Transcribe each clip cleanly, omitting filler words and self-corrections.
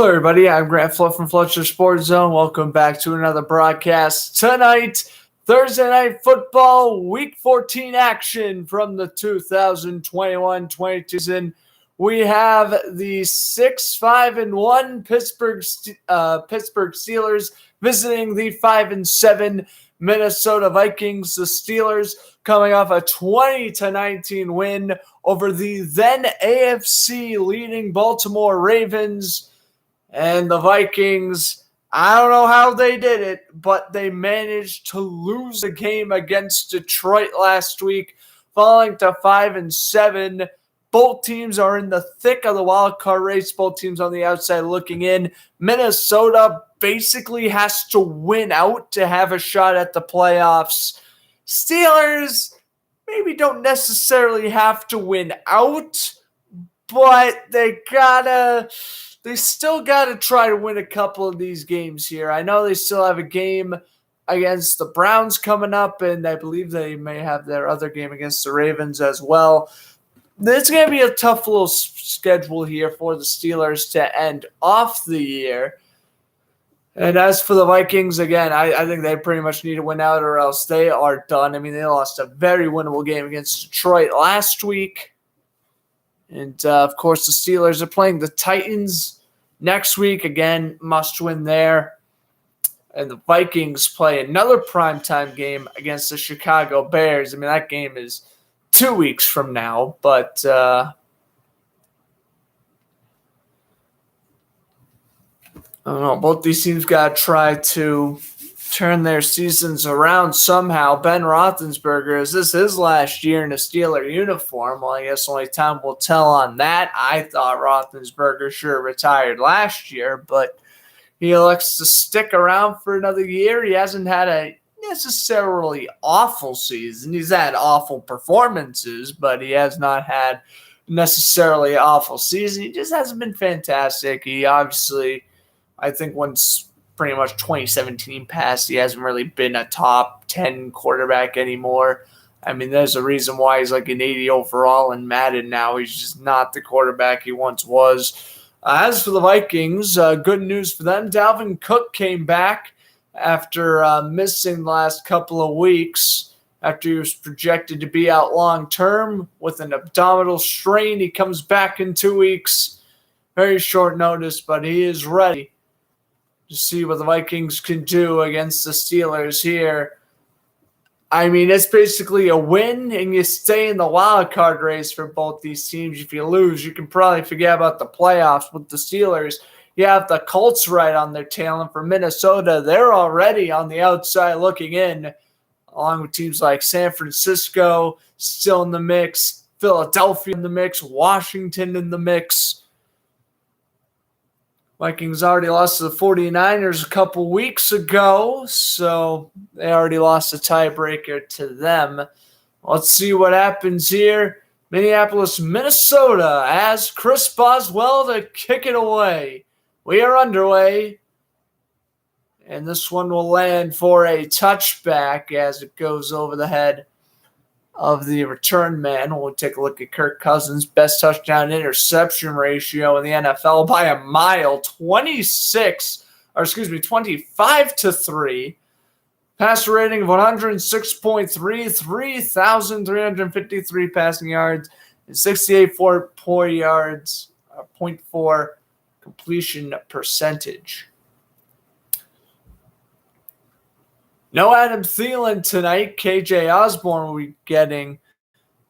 Hello, everybody. I'm Grant Fluff from Fletcher Sports Zone. Welcome back to another broadcast tonight. Thursday Night Football, Week 14 action from the 2021-22 season. We have the 6-5-1 Pittsburgh Steelers visiting the 5-7 Minnesota Vikings. The Steelers coming off a 20-19 win over the then AFC leading Baltimore Ravens. And the Vikings, I don't know how they did it, but they managed to lose the game against Detroit last week, falling to 5-7. Both teams are in the thick of the wild card race. Both teams on the outside looking in. Minnesota basically has to win out to have a shot at the playoffs. Steelers maybe don't necessarily have to win out, but they still got to try to win a couple of these games here. I know they still have a game against the Browns coming up, and I believe they may have their other game against the Ravens as well. It's going to be a tough little schedule here for the Steelers to end off the year. And as for the Vikings, again, I think they pretty much need to win out or else they are done. I mean, they lost a very winnable game against Detroit last week. And, of course, the Steelers are playing the Titans next week. Again, must win there. And the Vikings play another primetime game against the Chicago Bears. I mean, that game is 2 weeks from now. But I don't know. Both these teams got to try to turn their seasons around somehow. Ben Rothensberger, is this his last year in a Steeler uniform? Well, I guess only time will tell on that. I thought Rothensberger sure retired last year, but he elects to stick around for another year. He hasn't had a necessarily awful season. He's had awful performances, but he has not had necessarily awful season. He just hasn't been fantastic. He obviously, I think once pretty much 2017 passed, he hasn't really been a top 10 quarterback anymore. I mean, there's a reason why he's like an 80 overall in Madden now. He's just not the quarterback he once was. As for the Vikings, good news for them. Dalvin Cook came back after missing the last couple of weeks. After he was projected to be out long-term with an abdominal strain. He comes back in 2 weeks. Very short notice, but he is ready to see what the Vikings can do against the Steelers here. I mean, it's basically a win, and you stay in the wild card race for both these teams. If you lose, you can probably forget about the playoffs. With the Steelers, you have the Colts right on their tail, and for Minnesota, they're already on the outside looking in, along with teams like San Francisco still in the mix, Philadelphia in the mix, Washington in the mix. Vikings already lost to the 49ers a couple weeks ago, so they already lost a tiebreaker to them. Let's see what happens here. Minneapolis, Minnesota, as Chris Boswell to kick it away. We are underway, and this one will land for a touchback as it goes over the head of the return man. We'll take a look at Kirk Cousins' best touchdown interception ratio in the NFL by a mile, 25-3. Passer rating of 106.3, 3,353 passing yards, and 68.4 yards, 0.4 completion percentage. No Adam Thielen tonight. KJ Osborne will be getting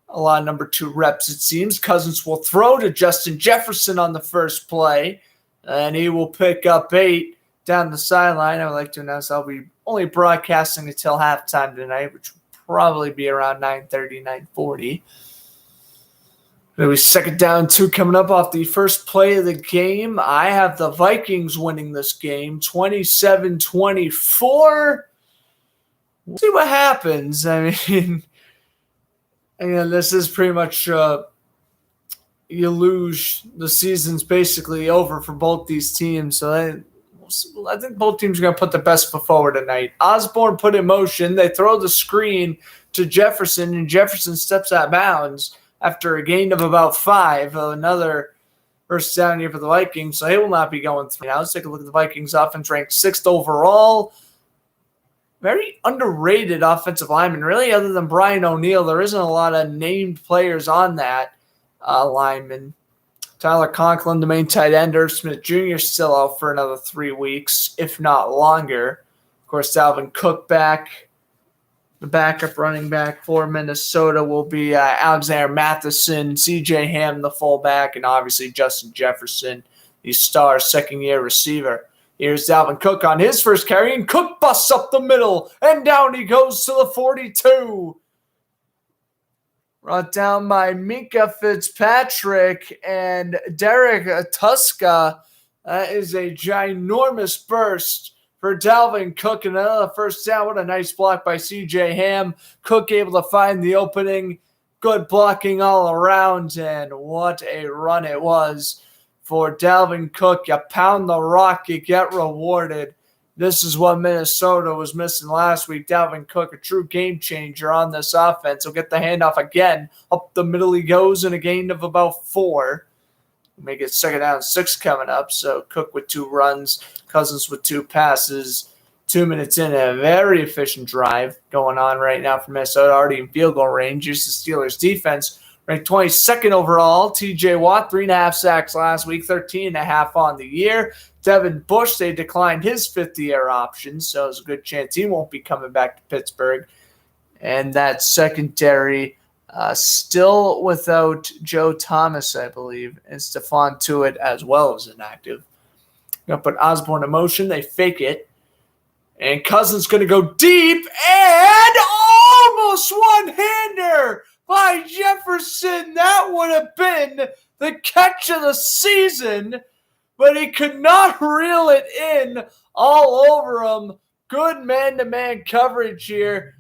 a lot of number 2 reps, it seems. Cousins will throw to Justin Jefferson on the first play, and he will pick up 8 down the sideline. I would like to announce I'll be only broadcasting until halftime tonight, which will probably be around 9:30, 9:40. Maybe 2nd down 2 coming up off the first play of the game. I have the Vikings winning this game, 27-24. We'll see what happens. I mean, again, this is pretty much you lose, the season's basically over for both these teams. So I think both teams are going to put the best foot forward tonight. Osborne put in motion. They throw the screen to Jefferson, and Jefferson steps out of bounds after a gain of about 5. Another first down here for the Vikings, so he will not be going through. Now let's take a look at the Vikings offense, ranked 6th overall. Very underrated offensive lineman, really, other than Brian O'Neill. There isn't a lot of named players on that lineman. Tyler Conklin, the main tight end. Irv Smith Jr. still out for another 3 weeks, if not longer. Of course, Dalvin Cook back. The backup running back for Minnesota will be Alexander Matheson, C.J. Ham, the fullback, and obviously Justin Jefferson, the star second-year receiver. Here's Dalvin Cook on his first carry, and Cook busts up the middle, and down he goes to the 42. Brought down by Minkah Fitzpatrick and Derek Tuska. That is a ginormous burst for Dalvin Cook. And another first down. What a nice block by C.J. Ham. Cook able to find the opening. Good blocking all around. And what a run it was for Dalvin Cook. You pound the rock, you get rewarded. This is what Minnesota was missing last week. Dalvin Cook, a true game changer on this offense. He'll get the handoff again. Up the middle he goes in a gain of about 4. Make it 2nd down, 6 coming up. So Cook with 2 runs, Cousins with 2 passes. 2 minutes in, a very efficient drive going on right now for Minnesota, already in field goal range. Here's the Steelers defense, ranked 22nd overall. TJ Watt, 3.5 sacks last week, 13.5 on the year. Devin Bush, they declined his 5th-year option, so there's a good chance he won't be coming back to Pittsburgh. And that secondary still without Joe Thomas, I believe, and Stephon Tuitt as well as inactive. Going to put Osborne in motion. They fake it. And Cousins going to go deep and almost one-hander by Jefferson. That would have been the catch of the season, but he could not reel it in all over him. Good man-to-man coverage here.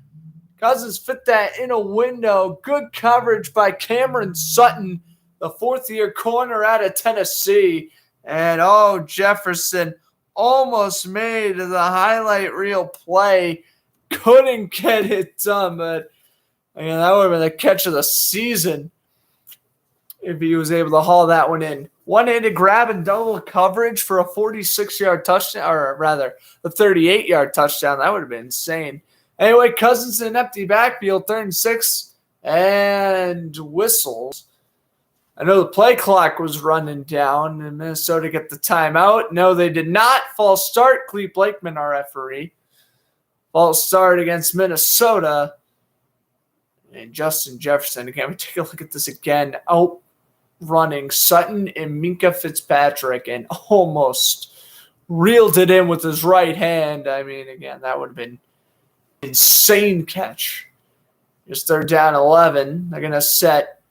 Cousins fit that in a window. Good coverage by Cameron Sutton, the 4th-year corner out of Tennessee. And, Jefferson almost made the highlight reel play. Couldn't get it done, but that would have been the catch of the season if he was able to haul that one in. One-handed grab and double coverage for a 46-yard touchdown, or rather, a 38-yard touchdown. That would have been insane. Anyway, Cousins in an empty backfield, 3rd and 6, and whistles. I know the play clock was running down, and Minnesota get the timeout. No, they did not. False start. Clete Blakeman, our referee. False start against Minnesota. And Justin Jefferson, again, we take a look at this again. Outrunning Sutton and Minkah Fitzpatrick and almost reeled it in with his right hand. Again, that would have been insane catch. Just 3rd down 11. They're going to set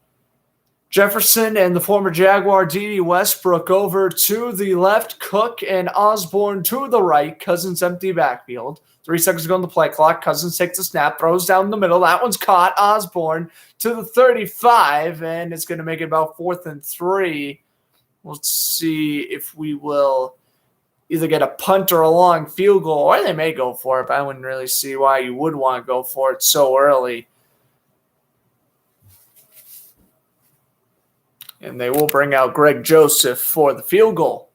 Jefferson and the former Jaguar D.D. Westbrook over to the left. Cook and Osborne to the right. Cousins empty backfield. 3 seconds to go on the play clock. Cousins takes a snap, throws down the middle. That one's caught. Osborne to the 35, and it's going to make it about 4th and 3. We'll see if we will either get a punt or a long field goal, or they may go for it, but I wouldn't really see why you would want to go for it so early. And they will bring out Greg Joseph for the field goal.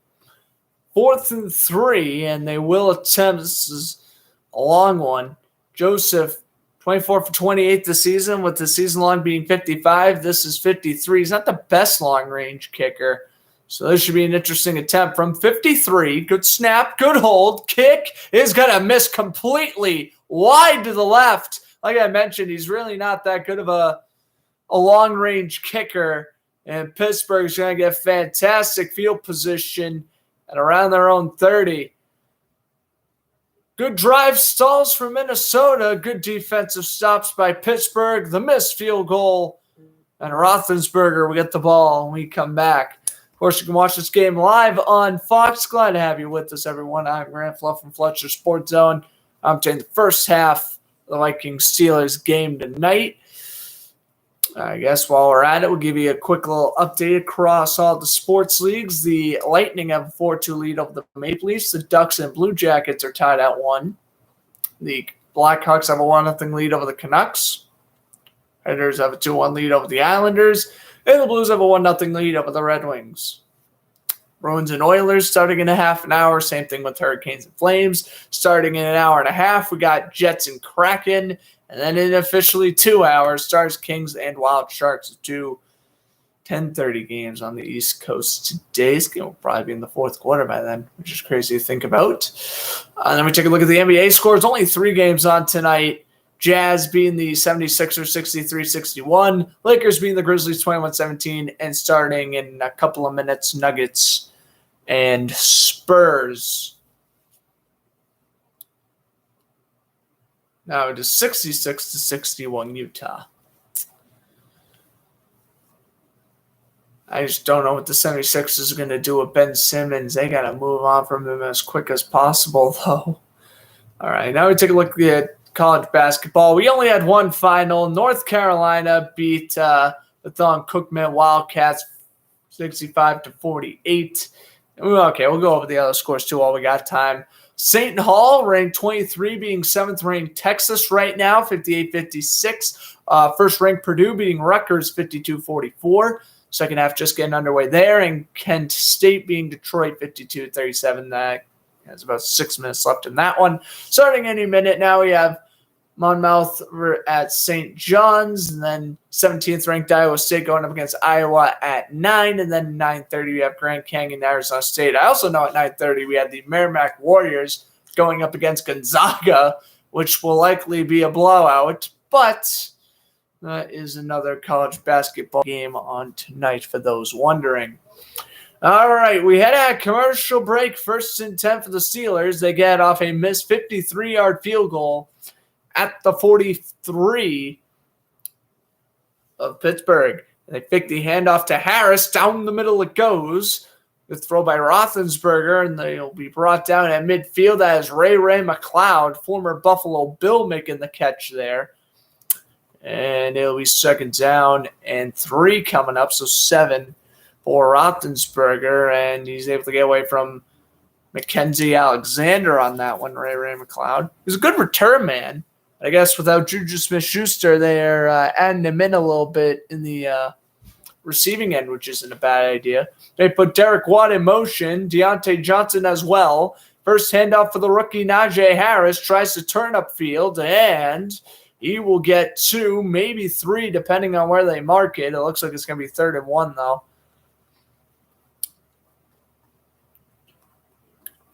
4th and 3, and they will attempt, this is a long one. Joseph, 24 for 28 this season, with the season long being 55. This is 53. He's not the best long-range kicker, so this should be an interesting attempt from 53. Good snap, good hold. Kick is going to miss completely wide to the left. Like I mentioned, he's really not that good of a long-range kicker. And Pittsburgh's going to get fantastic field position at around their own 30. Good drive stalls for Minnesota. Good defensive stops by Pittsburgh. The missed field goal. And Rothensberger will get the ball when we come back. Of course, you can watch this game live on Fox. Glad to have you with us, everyone. I'm Grant Fluff from Fletcher Sports Zone. I'm taking the first half of the Vikings-Steelers game tonight. I guess while we're at it, we'll give you a quick little update across all the sports leagues. The Lightning have a 4-2 lead over the Maple Leafs. The Ducks and Blue Jackets are tied at 1. The Blackhawks have a 1-0 lead over the Canucks. Predators have a 2-1 lead over the Islanders. And the Blues have a 1-0 lead over the Red Wings. Bruins and Oilers starting in a half an hour. Same thing with Hurricanes and Flames. Starting in an hour and a half, we got Jets and Kraken. And then in officially 2 hours, Stars, Kings, and Wild Sharks. 2 10:30 games on the East Coast. Today's game will probably be in the fourth quarter by then, which is crazy to think about. Then we take a look at the NBA scores. Only 3 games on tonight. Jazz beating the 76ers 63-61. Lakers beating the Grizzlies 21-17. And starting in a couple of minutes, Nuggets and Spurs. Now it is 66-61 Utah. I just don't know what the 76ers are going to do with Ben Simmons. They got to move on from him as quick as possible, though. All right, now we take a look at college basketball. We only had one final. North Carolina beat the Cookman Wildcats 65-48. Okay, we'll go over the other scores too while we got time. Seton Hall ranked 23, beating 7th ranked Texas right now, 58-56. First ranked Purdue beating Rutgers 52-44. Second half just getting underway there. And Kent State beating Detroit 52-37. That has about 6 minutes left in that one. Starting any minute now, we have Monmouth at St. John's, and then 17th ranked Iowa State going up against Iowa at 9, and then 9:30 we have Grand Canyon, Arizona State. I also know at 9:30 we have the Merrimack Warriors going up against Gonzaga, which will likely be a blowout, but that is another college basketball game on tonight for those wondering. All right, we head at a commercial break. 1st and 10 for the Steelers. They get off a missed 53-yard field goal at the 43 of Pittsburgh. They pick the handoff to Harris. Down the middle it goes. The throw by Rothensberger, and they'll be brought down at midfield as Ray McLeod, former Buffalo Bill, making the catch there. And it'll be 2nd down and 3 coming up, so 7 for Rothensberger, and he's able to get away from Mackenzie Alexander on that one, Ray McLeod. He's a good return man. I guess without Juju Smith-Schuster, they're adding him in a little bit in the receiving end, which isn't a bad idea. They put Derek Watt in motion, Deontay Johnson as well. First handoff for the rookie Najee Harris, tries to turn upfield, and he will get 2, maybe 3, depending on where they mark it. It looks like it's going to be 3rd and 1, though.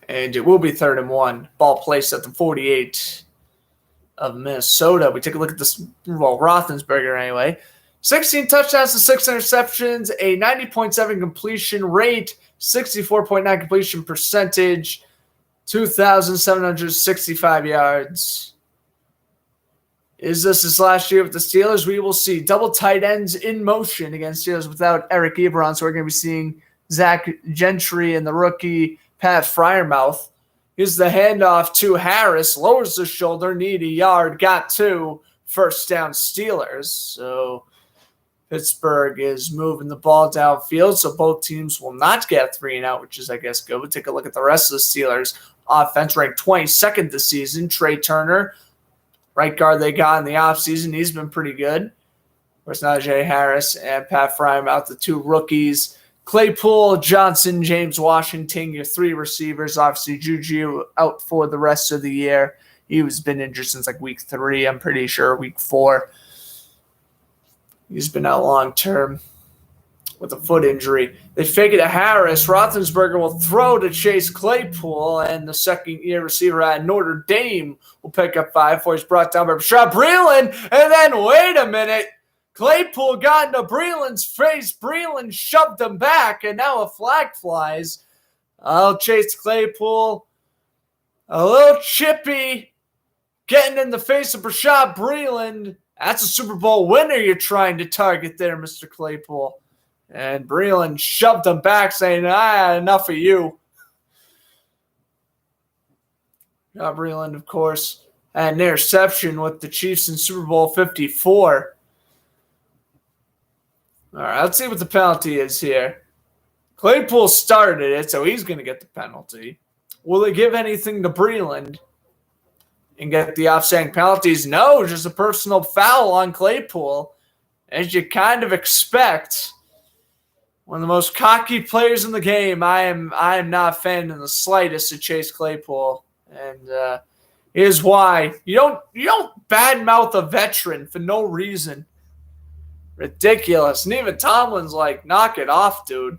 And it will be 3rd and 1. Ball placed at the 48 of Minnesota. We take a look at this, Rothensberger anyway. 16 touchdowns to 6 interceptions, a 90.7 completion rate, 64.9 completion percentage, 2,765 yards. Is this his last year with the Steelers? We will see. Double tight ends in motion against Steelers without Eric Ebron, so we're going to be seeing Zach Gentry and the rookie Pat Freiermuth. Here's the handoff to Harris. Lowers the shoulder. Need a yard. Got 2. First down Steelers. So Pittsburgh is moving the ball downfield. So both teams will not get 3 and out, which is, I guess, good. We'll take a look at the rest of the Steelers. Offense ranked 22nd this season. Trey Turner, right guard they got in the offseason. He's been pretty good. Of course, Najee Harris and Pat Freiermuth, the 2 rookies. Claypool, Johnson, James Washington, your 3 receivers. Obviously, Juju out for the rest of the year. He was been injured since like week 3, I'm pretty sure, week 4. He's been out long term with a foot injury. They fake it to Harris. Roethlisberger will throw to Chase Claypool, and the second-year receiver at Notre Dame will pick up 5 before he's brought down by Rashad Breeland. And then, wait a minute, Claypool got into Breeland's face. Breeland shoved him back, and now a flag flies. Chase Claypool, a little chippy, getting in the face of Rashad Breeland. That's a Super Bowl winner you're trying to target there, Mr. Claypool. And Breeland shoved him back, saying, enough of you. Breeland, of course, had an interception with the Chiefs in Super Bowl 54. All right, let's see what the penalty is here. Claypool started it, so he's going to get the penalty. Will they give anything to Breeland and get the offsetting penalties? No, just a personal foul on Claypool, as you kind of expect. One of the most cocky players in the game. I am not a fan in the slightest of Chase Claypool, and here's why. You don't badmouth a veteran for no reason. Ridiculous. And even Tomlin's like, knock it off, dude.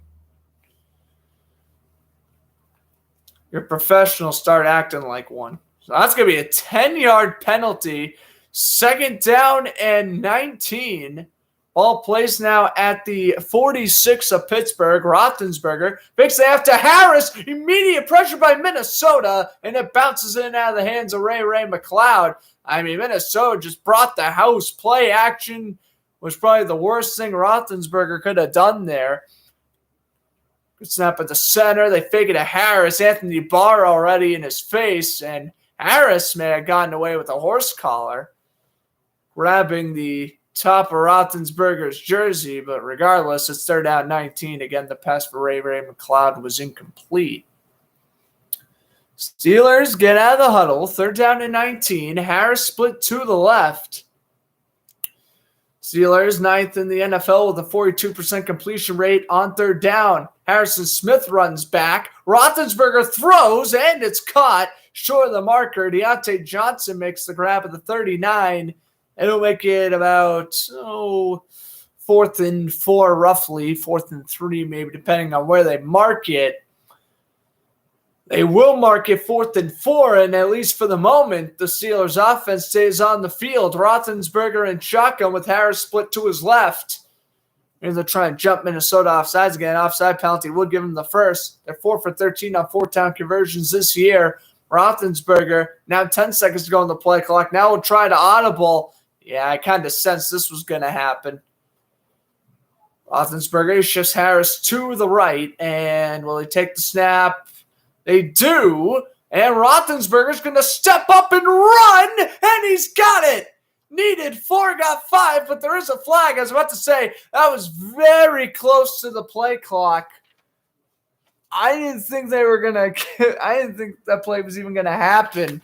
You're a professional. Start acting like one. So that's going to be a 10-yard penalty. 2nd down and 19. Ball placed now at the 46 of Pittsburgh. Rothensberger fakes it after Harris. Immediate pressure by Minnesota, and it bounces in out of the hands of Ray McLeod. I mean, Minnesota just brought the house. Play action was probably the worst thing Rothensberger could have done there. Good snap at the center. They fake it to Harris. Anthony Barr already in his face, and Harris may have gotten away with a horse collar, grabbing the top of Rothensberger's jersey, but regardless, it's 3rd down 19. Again, the pass for Ray McLeod was incomplete. Steelers get out of the huddle. 3rd down and 19. Harris split to the left. Steelers 9th in the NFL with a 42% completion rate on 3rd down. Harrison Smith runs back. Roethlisberger throws, and it's caught short of the marker. Deontay Johnson makes the grab at the 39. It'll make it about 4th and 4, roughly 4th and 3, maybe depending on where they mark it. They will mark it 4th and 4, and at least for the moment, the Steelers' offense stays on the field. Roethlisberger and shotgun with Harris split to his left. And they're trying to jump Minnesota offsides again. Offside penalty would give them the first. They're 4 for 13 on 4-down conversions this year. Roethlisberger, now 10 seconds to go on the play clock. Now we'll try to audible. Yeah, I kind of sensed this was going to happen. Roethlisberger shifts Harris to the right, and will he take the snap? They do, and Roethlisberger's going to step up and run, and he's got it. Needed 4, got 5, but there is a flag. I was about to say, that was very close to the play clock. I didn't think they were going to – I didn't think that play was even going to happen.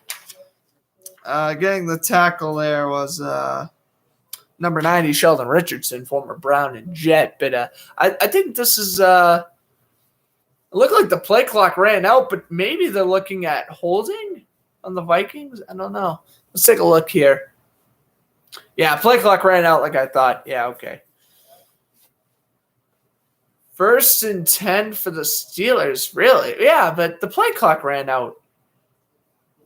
Getting the tackle there was number 90, Sheldon Richardson, former Brown and Jet. But I think this is it looked like the play clock ran out, but maybe they're looking at holding on the Vikings. I don't know. Let's take a look here. Yeah, play clock ran out like I thought. Yeah, okay. 1st and 10 for the Steelers. Really? Yeah, but the play clock ran out.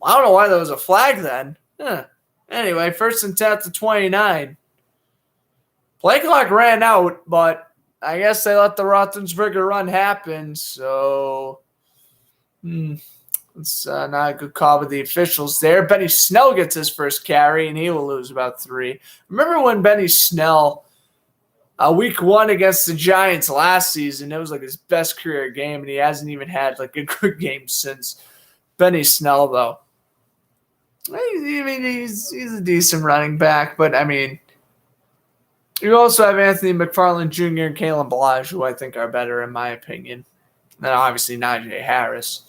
I don't know why there was a flag then. Anyway, 1st and 10 at the 29. Play clock ran out, but I guess they let the Roethlisberger run happen, so it's not a good call with the officials there. Benny Snell gets his first carry, and he will lose about 3. Remember when Benny Snell, week 1 against the Giants last season, it was like his best career game, and he hasn't even had like a good game since. Benny Snell, though. I mean, he's a decent running back, but I mean, you also have Anthony McFarland Jr. and Kalen Ballage, who I think are better in my opinion. And obviously Najee Harris,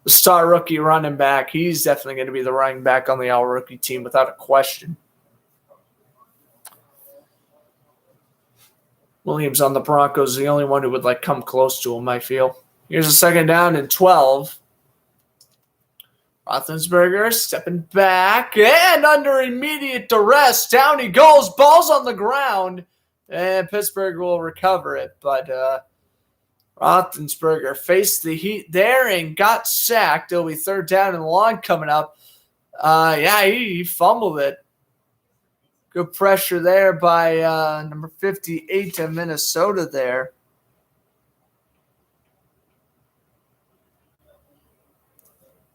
the star rookie running back. He's definitely going to be the running back on the all-rookie team without a question. Williams on the Broncos is the only one who would come close to him, I feel. Here's a 2nd down and 12. Roethlisberger stepping back and under immediate duress. Down he goes. Ball's on the ground. And Pittsburgh will recover it. But Roethlisberger faced the heat there and got sacked. It'll be 3rd down and long coming up. He fumbled it. Good pressure there by number 58 of Minnesota there.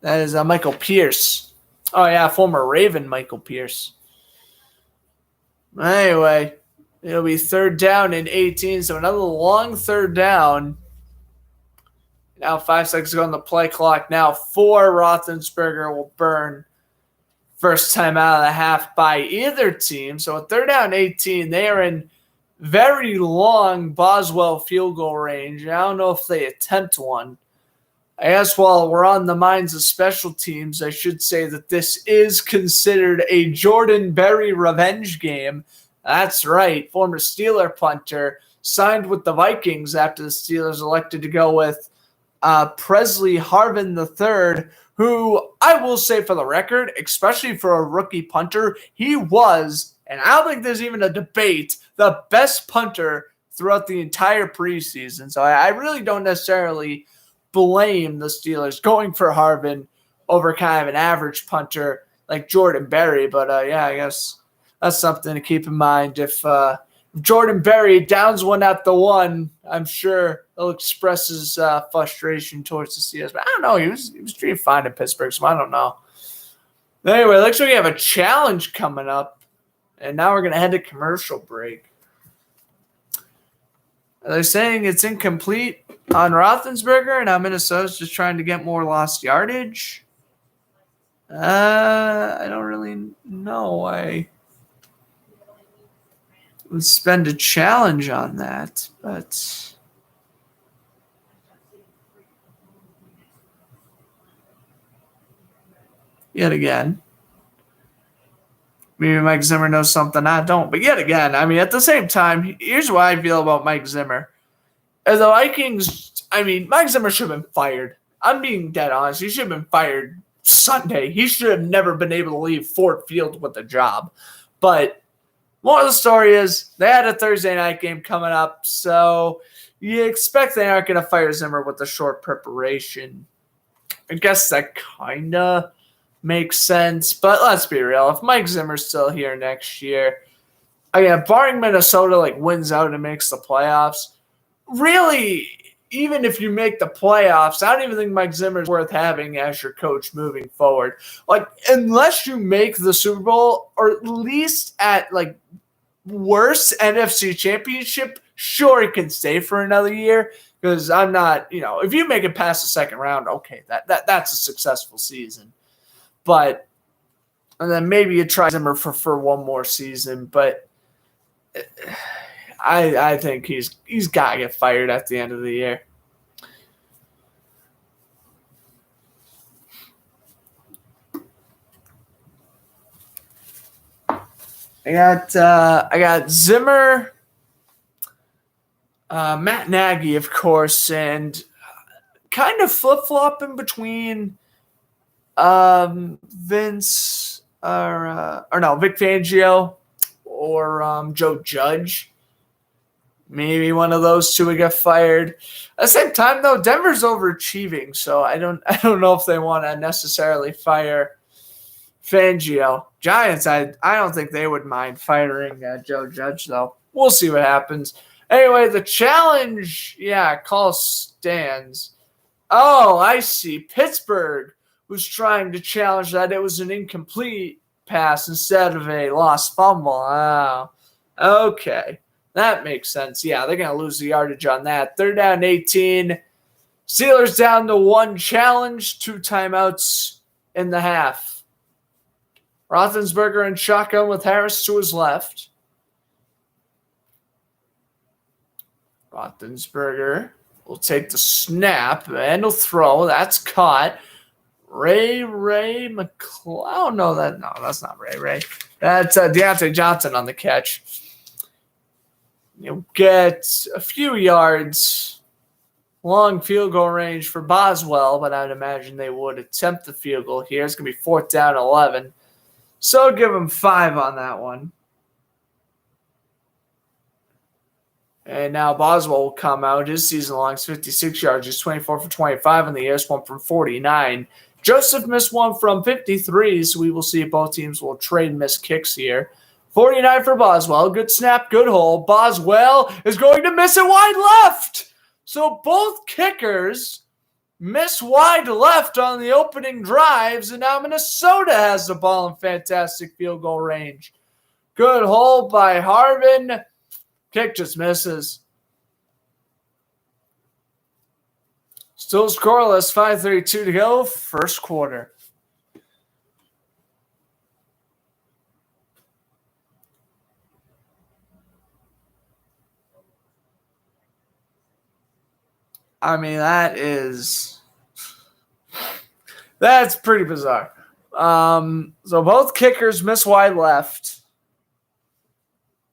That is Michael Pierce. Oh, yeah, former Raven Michael Pierce. Anyway, it'll be 3rd down and 18, so another long 3rd down. Now 5 seconds to go on the play clock. Now 4, Roethlisberger will burn. First time out of the half by either team. So a 3rd down 18, they are in very long Boswell field goal range. I don't know if they attempt one. I guess while we're on the minds of special teams, I should say that this is considered a Jordan Berry revenge game. That's right. Former Steeler punter signed with the Vikings after the Steelers elected to go with Presley Harvin III, who I will say for the record, especially for a rookie punter, he was, and I don't think there's even a debate, the best punter throughout the entire preseason. So I really don't necessarily blame the Steelers going for Harvin over kind of an average punter like Jordan Berry. But yeah, I guess that's something to keep in mind. If Jordan Berry downs one at the one, I'm sure he'll express his frustration towards the Steelers. But I don't know. He was doing fine in Pittsburgh, so I don't know. Anyway, looks like we have a challenge coming up, and now we're going to head to commercial break. They're saying it's incomplete on Rothensberger, and now Minnesota's just trying to get more lost yardage. I don't really know why would spend a challenge on that, but yet again, maybe Mike Zimmer knows something I don't. But yet again, I mean, at the same time, here's what I feel about Mike Zimmer. As the Vikings, I mean, Mike Zimmer should have been fired. I'm being dead honest. He should have been fired Sunday. He should have never been able to leave Ford Field with a job. But more of the story is they had a Thursday night game coming up, so you expect they aren't going to fire Zimmer with a short preparation. I guess that kind of makes sense, but let's be real. If Mike Zimmer's still here next year, again, barring Minnesota wins out and makes the playoffs, really, even if you make the playoffs, I don't even think Mike Zimmer's worth having as your coach moving forward. Unless you make the Super Bowl, or at least at worst NFC Championship, sure, he can stay for another year. Because I'm not, if you make it past the second round, okay, that's a successful season. But, and then maybe you try Zimmer for one more season. But I think he's got to get fired at the end of the year. I got Zimmer, Matt Nagy, of course, and kind of flip-flopping between Vic Fangio or Joe Judge. Maybe one of those two would get fired. At the same time, though, Denver's overachieving, so I don't know if they want to necessarily fire Fangio. Giants, I don't think they would mind firing Joe Judge, though. We'll see what happens. Anyway, the challenge, call stands. Oh, I see. Pittsburgh was trying to challenge that it was an incomplete pass instead of a lost fumble. Oh, okay. That makes sense. Yeah, they're going to lose the yardage on that. 3rd down 18. Steelers down to 1 challenge, 2 timeouts in the half. Rothensberger in shotgun with Harris to his left. Rothensberger will take the snap and he'll throw. That's caught. Ray McLeod. No, that's not Ray. That's Deontay Johnson on the catch. You'll get a few yards, long field goal range for Boswell, but I'd imagine they would attempt the field goal here. It's going to be 4th down 11. So give him 5 on that one. And now Boswell will come out. His season long is 56 yards. He's 24 for 25 in the air. One from 49. Joseph missed one from 53, so we will see if both teams will trade missed kicks here. 49 for Boswell. Good snap, good hole. Boswell is going to miss it wide left. So both kickers miss wide left on the opening drives, and now Minnesota has the ball in fantastic field goal range. Good hole by Harvin. Kick just misses. Still scoreless, 5:32 to go, first quarter. I mean, that's pretty bizarre. So both kickers miss wide left.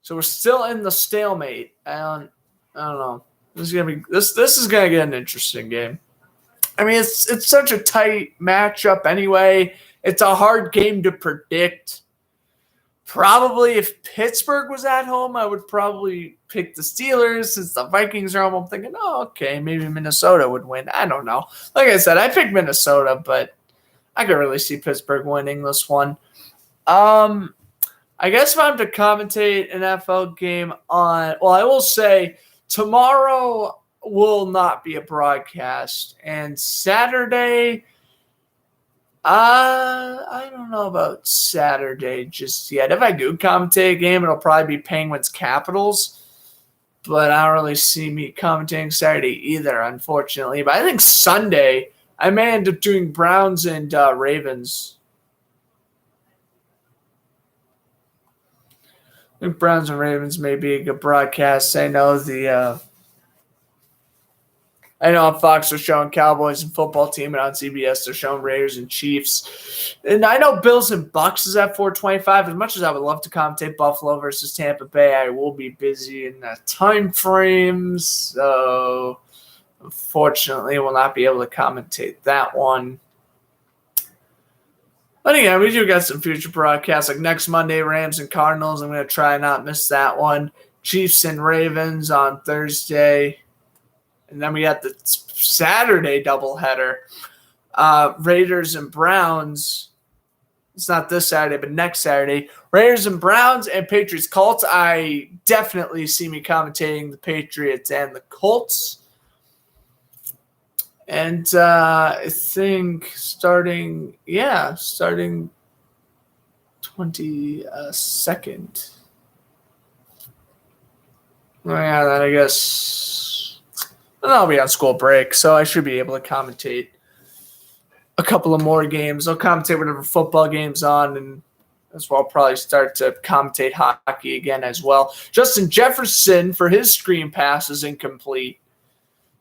So we're still in the stalemate. And I don't know. This is gonna get an interesting game. I mean, it's such a tight matchup anyway. It's a hard game to predict. Probably if Pittsburgh was at home, I would probably pick the Steelers. Since the Vikings are home, I'm thinking, oh, okay, maybe Minnesota would win. I don't know. Like I said, I picked Minnesota, but I could really see Pittsburgh winning this one. I guess if I'm to commentate an NFL game I will say tomorrow will not be a broadcast, and Saturday, I don't know about Saturday just yet. If I do commentate a game, it'll probably be Penguins Capitals, but I don't really see me commentating Saturday either, unfortunately. But I think Sunday, I may end up doing Browns and Ravens. I think Browns and Ravens may be a good broadcast. I know on Fox they're showing Cowboys and football team, and on CBS they're showing Raiders and Chiefs. And I know Bills and Bucks is at 4:25. As much as I would love to commentate Buffalo versus Tampa Bay, I will be busy in that time frame. So unfortunately, we'll not be able to commentate that one. But again, we do got some future broadcasts. Like next Monday, Rams and Cardinals. I'm going to try not miss that one. Chiefs and Ravens on Thursday. And then we got the Saturday doubleheader. Raiders and Browns. It's not this Saturday, but next Saturday. Raiders and Browns and Patriots Colts. I definitely see me commentating the Patriots and the Colts. And I think starting 22nd. Yeah, then I guess I'll be on school break, so I should be able to commentate a couple of more games. I'll commentate whatever football game's on, and as well probably start to commentate hockey again as well. Justin Jefferson, for his screen pass, is incomplete.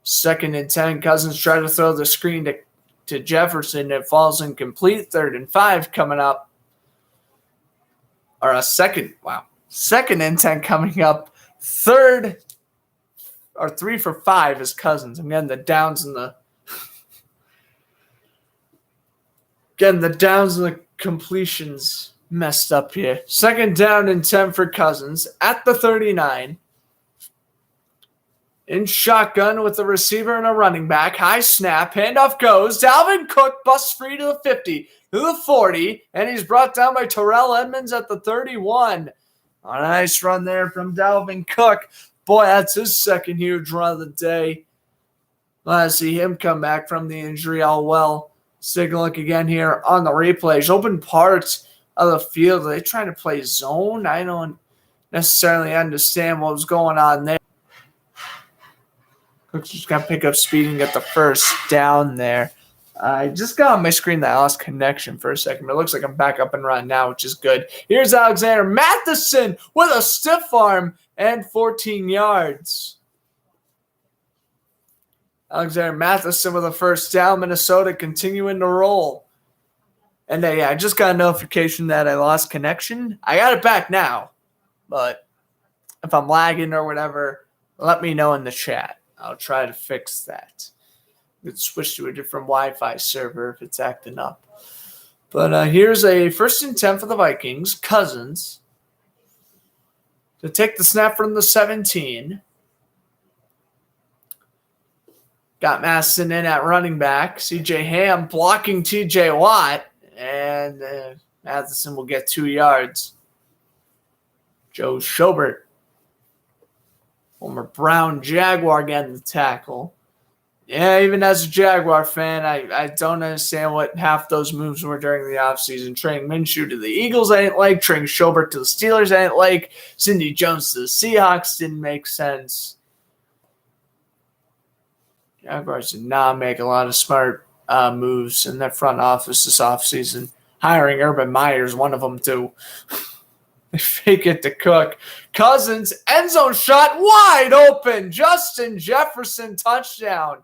2nd and 10. Cousins try to throw the screen to Jefferson. It falls incomplete. 3rd and 5 coming up. Or a second. Wow. 2nd and 10 coming up. 3rd or 3 for 5 is Cousins. I'm getting the downs and the completions messed up here. 2nd down and 10 for Cousins at the 39. In shotgun with a receiver and a running back. High snap. Handoff goes. Dalvin Cook busts free to the 50, to the 40, and he's brought down by Terrell Edmonds at the 31. A nice run there from Dalvin Cook. Boy, that's his second huge run of the day. Glad to see him come back from the injury all well. Let's take a look again here on the replays. Open parts of the field. Are they trying to play zone? I don't necessarily understand what was going on there. Cook's just got to pick up speed and get the first down there. I just got on my screen that I lost connection for a second, but it looks like I'm back up and running now, which is good. Here's Alexander Matheson with a stiff arm and 14 yards. Alexander Matheson with a first down. Minnesota continuing to roll. And I just got a notification that I lost connection. I got it back now, but if I'm lagging or whatever, let me know in the chat. I'll try to fix that. We could switch to a different Wi-Fi server if it's acting up. But here's a 1st and 10 for the Vikings. Cousins to take the snap from the 17. Got Masson in at running back. C.J. Ham blocking T.J. Watt. And Matheson will get 2 yards. Joe Schobert, former Brown Jaguar, getting the tackle. Yeah, even as a Jaguar fan, I don't understand what half those moves were during the offseason. Trading Minshew to the Eagles, I didn't like. Trading Schobert to the Steelers, I didn't like. Cindy Jones to the Seahawks didn't make sense. Jaguars did not make a lot of smart moves in their front office this offseason. Hiring Urban Meyer's one of them, too. They fake it to Cook. Cousins, end zone shot, wide open. Justin Jefferson, touchdown.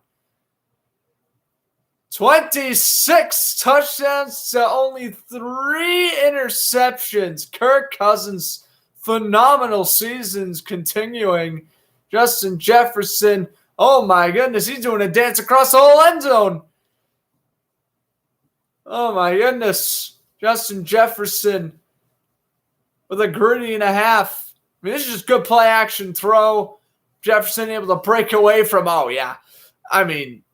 26 touchdowns to only 3 interceptions. Kirk Cousins, phenomenal seasons continuing. Justin Jefferson. Oh, my goodness. He's doing a dance across the whole end zone. Oh, my goodness. Justin Jefferson with a gritty and a half. I mean, this is just good play action throw. Jefferson able to break away from,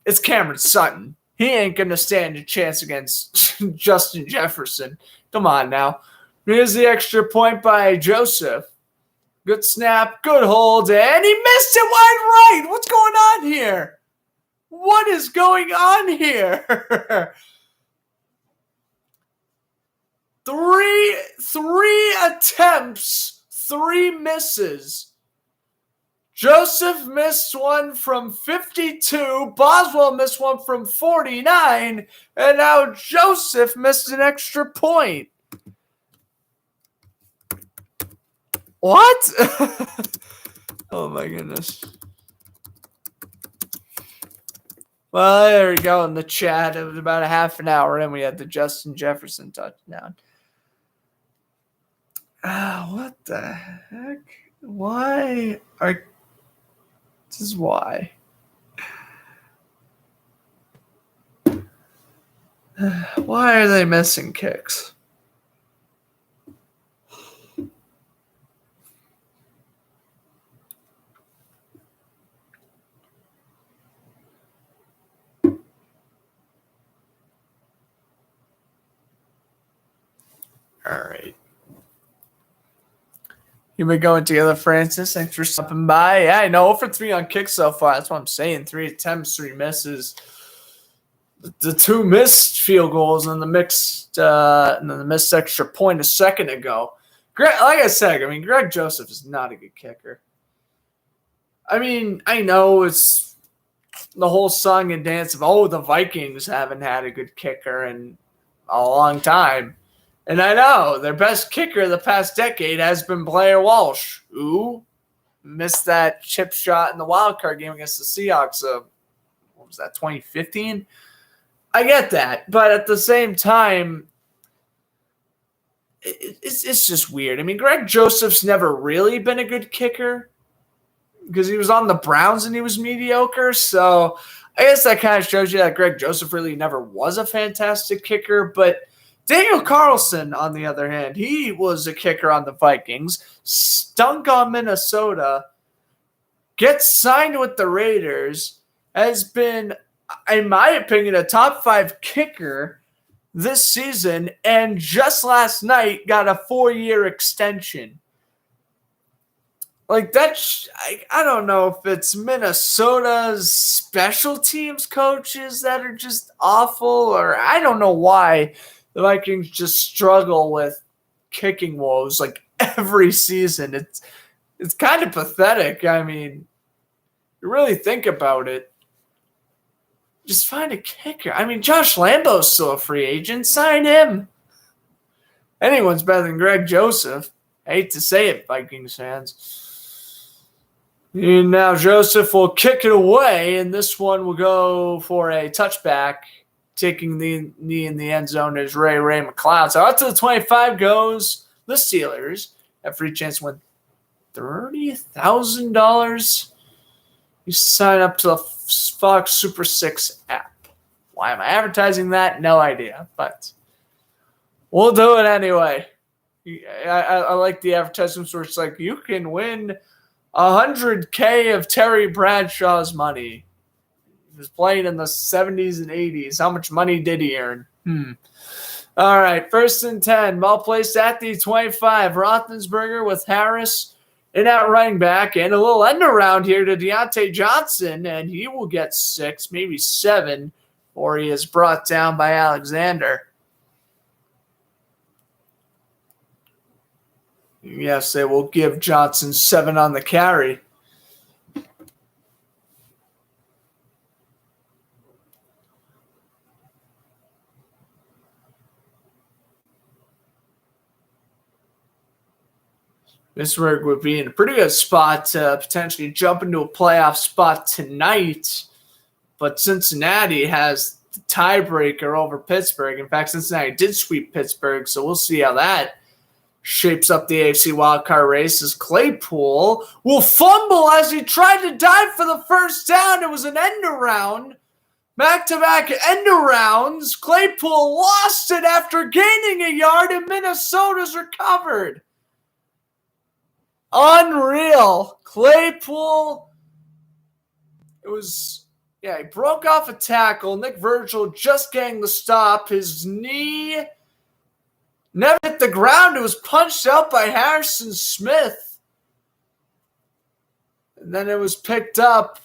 it's Cameron Sutton. He ain't going to stand a chance against Justin Jefferson. Come on now. Here's the extra point by Joseph. Good snap, good hold, and he missed it wide right. What's going on here? What is going on here? Three attempts, 3 misses. Joseph missed one from 52. Boswell missed one from 49. And now Joseph missed an extra point. What? Oh, my goodness. Well, there we go in the chat. It was about a half an hour in. We had the Justin Jefferson touchdown. What the heck? Why are... This is why. Why are they missing kicks? All right. You've been going together, Francis. Thanks for stopping by. Yeah, I know 0 for 3 on kicks so far. That's what I'm saying. 3 attempts, 3 misses. The 2 missed field goals and the missed extra point a second ago. Like I said, Greg Joseph is not a good kicker. I know it's the whole song and dance of, the Vikings haven't had a good kicker in a long time. And I know their best kicker the past decade has been Blair Walsh, who missed that chip shot in the wild card game against the Seahawks of, 2015? I get that. But at the same time, it's just weird. Greg Joseph's never really been a good kicker because he was on the Browns and he was mediocre. So I guess that kind of shows you that Greg Joseph really never was a fantastic kicker. But Daniel Carlson, on the other hand, he was a kicker on the Vikings, stunk on Minnesota, gets signed with the Raiders, has been, in my opinion, a top 5 kicker this season, and just last night got a 4-year extension. That's, I don't know if it's Minnesota's special teams coaches that are just awful, or I don't know why the Vikings just struggle with kicking woes every season. It's kind of pathetic. You really think about it. Just find a kicker. Josh Lambo's still a free agent. Sign him. Anyone's better than Greg Joseph. I hate to say it, Vikings fans. And now Joseph will kick it away, and this one will go for a touchback. Taking the knee in the end zone is Ray McLeod. So out to the 25 goes the Steelers. Have free chance to win $30,000. You sign up to the Fox Super 6 app. Why am I advertising that? No idea. But we'll do it anyway. I like the advertisements where it's you can win $100K of Terry Bradshaw's money. He was playing in the 70s and 80s. How much money did he earn? All right, 1st and 10. Ball placed at the 25. Rothensberger with Harris in at running back. And a little end around here to Deontay Johnson. And he will get 6, maybe 7, or he is brought down by Alexander. Yes, they will give Johnson 7 on the carry. Pittsburgh would be in a pretty good spot to potentially jump into a playoff spot tonight. But Cincinnati has the tiebreaker over Pittsburgh. In fact, Cincinnati did sweep Pittsburgh, so we'll see how that shapes up the AFC wildcard race as Claypool will fumble as he tried to dive for the first down. It was an end around. Back-to-back end-arounds. Claypool lost it after gaining a yard, and Minnesota's recovered. Unreal. Claypool, he broke off a tackle. Nick Virgil just getting the stop. His knee never hit the ground. It was punched out by Harrison Smith. And then it was picked up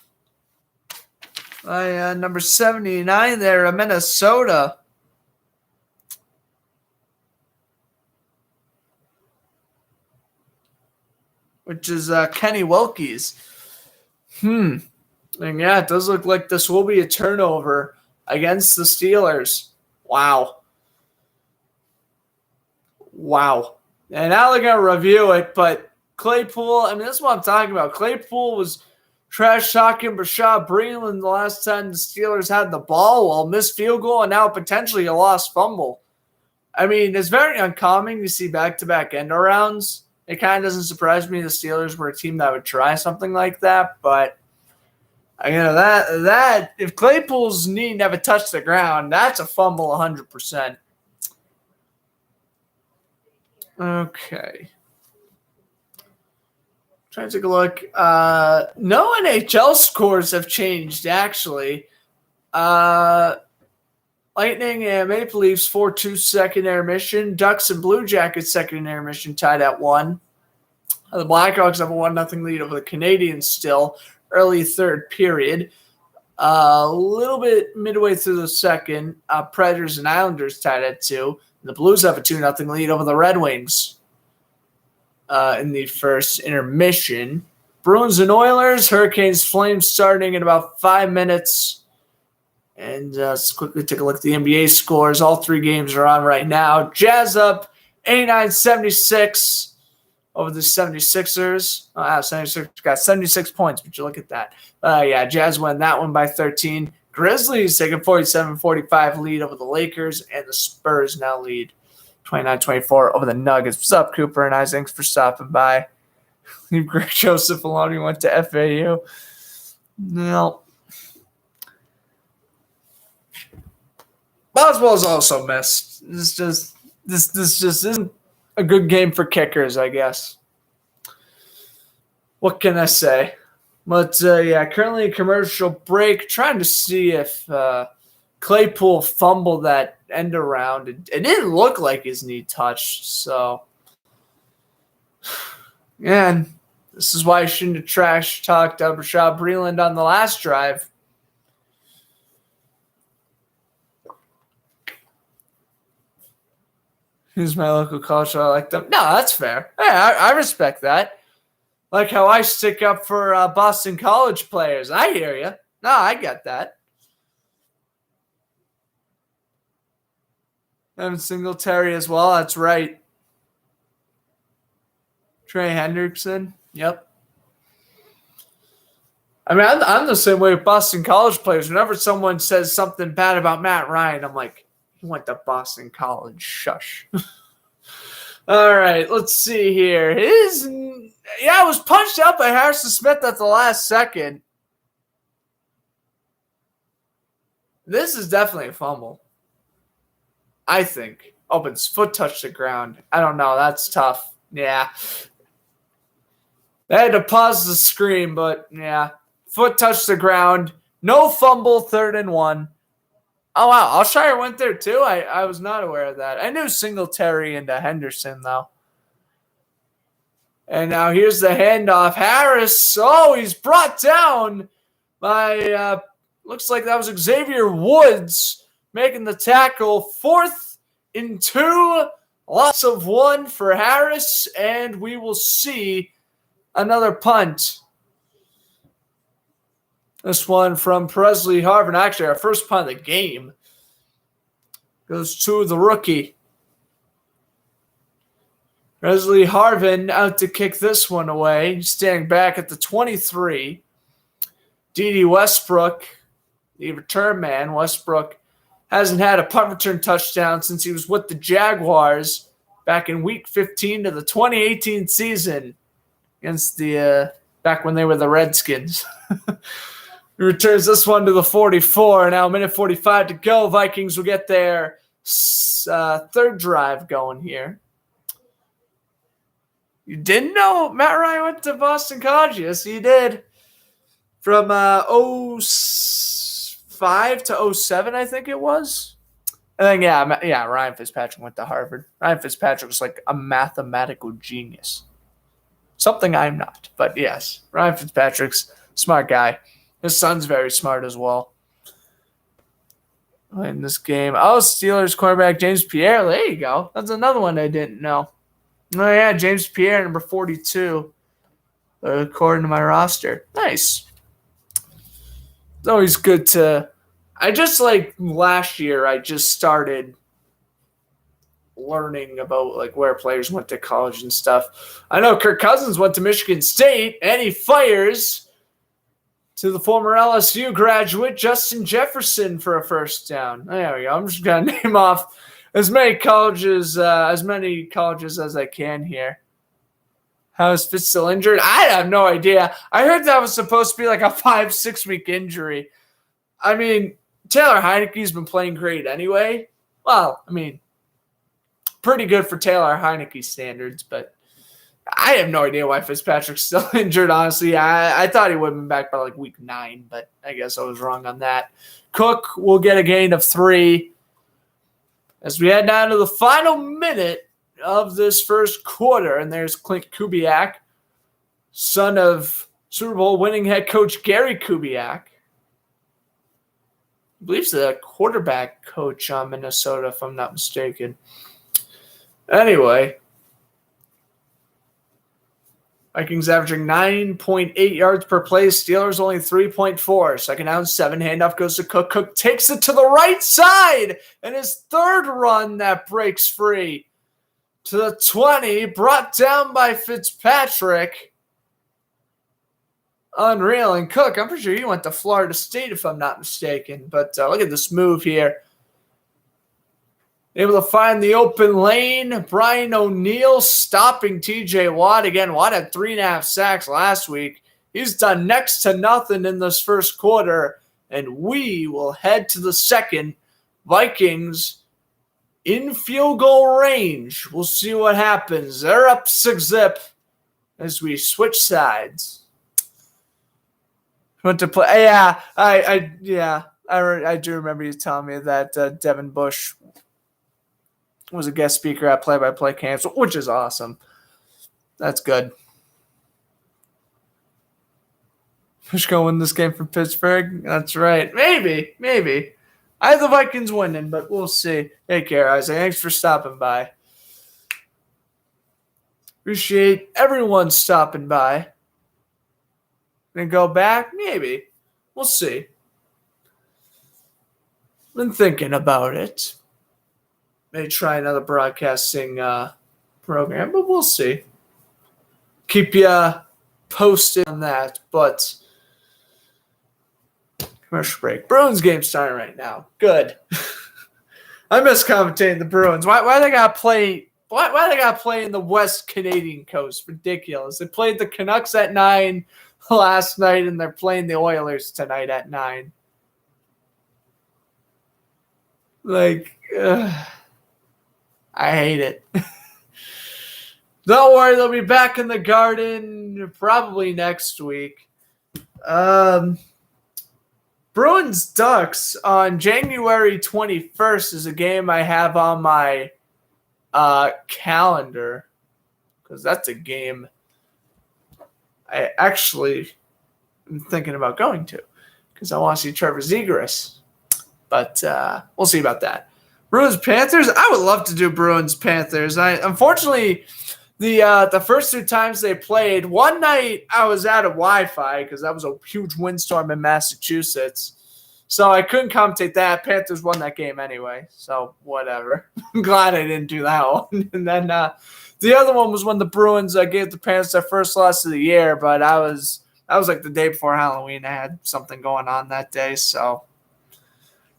by number 79 there of Minnesota. Which is Kenny Wilkes. And yeah, it does look like this will be a turnover against the Steelers. Wow. And now they're going to review it, but Claypool, this is what I'm talking about. Claypool was trash-talking Bashaud Breeland the last time the Steelers had the ball, while missed field goal, and now potentially a lost fumble. It's very uncommon to see back-to-back end-arounds. It kind of doesn't surprise me the Steelers were a team that would try something like that, but that if Claypool's knee never touched the ground, that's a fumble 100%. Okay. Trying to take a look. No NHL scores have changed, actually. Lightning and Maple Leafs 4-2 second intermission. Ducks and Blue Jackets second intermission tied at 1. The Blackhawks have a 1-0 lead over the Canadiens still. Early third period. A little bit midway through the second, Predators and Islanders tied at 2. The Blues have a 2-0 lead over the Red Wings in the first intermission. Bruins and Oilers, Hurricanes, Flames starting in about 5 minutes. And let's quickly take a look at the NBA scores. All 3 games are on right now. Jazz up 89-76 over the 76ers. 76 got 76 points, but you look at that. Jazz win that one by 13. Grizzlies take a 47-45 lead over the Lakers, and the Spurs now lead 29-24 over the Nuggets. What's up, Cooper and I? Thanks for stopping by. Greg Joseph Aloni went to FAU. No. Boswell's also missed. This just isn't a good game for kickers, I guess. What can I say? But currently a commercial break. Trying to see if Claypool fumbled that end around. It didn't look like his knee touched. So, and this is why I shouldn't have trash talked Bashaud Breeland on the last drive. Who's my local college? I like them. No, that's fair. Yeah, I respect that. Like how I stick up for Boston College players. I hear you. No, I get that. Evan Singletary as well. That's right. Trey Hendrickson. Yep. I'm the same way with Boston College players. Whenever someone says something bad about Matt Ryan, I'm like, he went to Boston College. Shush. All right, let's see here. It was punched out by Harrison Smith at the last second. This is definitely a fumble, I think. Oh, but his foot touched the ground. I don't know. That's tough. Yeah. They had to pause the screen, but yeah. Foot touched the ground. No fumble, 3rd and 1. Oh, wow. Alshire went there, too? I was not aware of that. I knew Singletary and Henderson, though. And now here's the handoff. Harris. Oh, he's brought down by, looks like that was Xavier Woods making the tackle. 4th and 2. Loss of 1 for Harris. And we will see another punt. This one from Presley Harvin. Actually, our first punt of the game goes to the rookie. Presley Harvin out to kick this one away. Standing back at the 23. D.D. Westbrook, the return man. Westbrook hasn't had a punt return touchdown since he was with the Jaguars back in Week 15 of the 2018 season against the back when they were the Redskins. He returns this one to the 44. Now, a minute 45 to go. Vikings will get their third drive going here. You didn't know Matt Ryan went to Boston College? Yes, he did. From 05 to 07, I think it was. And then, Ryan Fitzpatrick went to Harvard. Ryan Fitzpatrick was like a mathematical genius. Something I'm not. But yes, Ryan Fitzpatrick's a smart guy. His son's very smart as well. In this game. Oh, Steelers quarterback James Pierre. There you go. That's another one I didn't know. Oh, yeah, James Pierre, number 42, according to my roster. Nice. It's always good to – last year, I just started learning about, where players went to college and stuff. I know Kirk Cousins went to Michigan State, and he fires to the former LSU graduate Justin Jefferson for a first down. There we go. I'm just going to name off as many colleges as I can here. How is Fitz still injured? I have no idea. I heard that was supposed to be like a 5-6 week injury. I mean, Taylor Heineke's been playing great anyway. Well, I mean, pretty good for Taylor Heinicke standards, but I have no idea why Fitzpatrick's still injured, honestly. I thought he would have been back by week 9, but I guess I was wrong on that. Cook will get a gain of 3 as we head down to the final minute of this first quarter. And there's Clint Kubiak, son of Super Bowl winning head coach Gary Kubiak. I believe he's the quarterback coach on Minnesota, if I'm not mistaken. Anyway, Vikings averaging 9.8 yards per play. Steelers only 3.4. Second down, 7. Handoff goes to Cook. Cook takes it to the right side. And his third run that breaks free to the 20. Brought down by Fitzpatrick. Unreal. And Cook, I'm pretty sure he went to Florida State, if I'm not mistaken. But look at this move here. Able to find the open lane. Brian O'Neill stopping T.J. Watt. Again, Watt had 3.5 sacks last week. He's done next to nothing in this first quarter. And we will head to the second. Vikings in field goal range. We'll see what happens. They're up 6-zip as we switch sides. Went to play. Yeah, I do remember you telling me that Devin Bush was a guest speaker at play-by-play camps, which is awesome. That's good. Who's going to win this game for Pittsburgh? That's right. Maybe. I have the Vikings winning, but we'll see. Take care, Isaac. Thanks for stopping by. Appreciate everyone stopping by. Then go back? Maybe. We'll see. Been thinking about it. May try another broadcasting program, but we'll see. Keep you posted on that. But commercial break. Bruins game starting right now. Good. I miss commentating the Bruins. Why they gotta play? Why they gotta play in the West Canadian coast? Ridiculous. They played the Canucks at 9 last night, and they're playing the Oilers tonight at 9. I hate it. Don't worry, they'll be back in the Garden probably next week. Bruins Ducks on January 21st is a game I have on my calendar because that's a game I actually am thinking about going to because I want to see Trevor Zegras. But we'll see about that. Bruins Panthers. I would love to do Bruins Panthers. Unfortunately, the first 2 times they played, one night I was out of Wi-Fi because that was a huge windstorm in Massachusetts, so I couldn't commentate that. Panthers won that game anyway, so whatever. I'm glad I didn't do that one. And then the other one was when the Bruins gave the Panthers their first loss of the year, but I was like the day before Halloween. I had something going on that day, so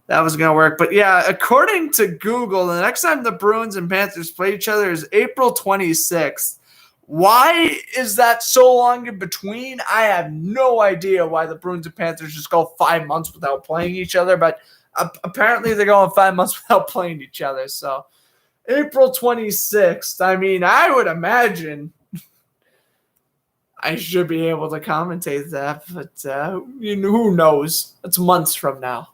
that was going to work. But yeah, according to Google, the next time the Bruins and Panthers play each other is April 26th. Why is that so long in between? I have no idea why the Bruins and Panthers just go 5 months without playing each other, but apparently they're going 5 months without playing each other. So April 26th, I mean, I would imagine I should be able to commentate that, but who knows? It's months from now.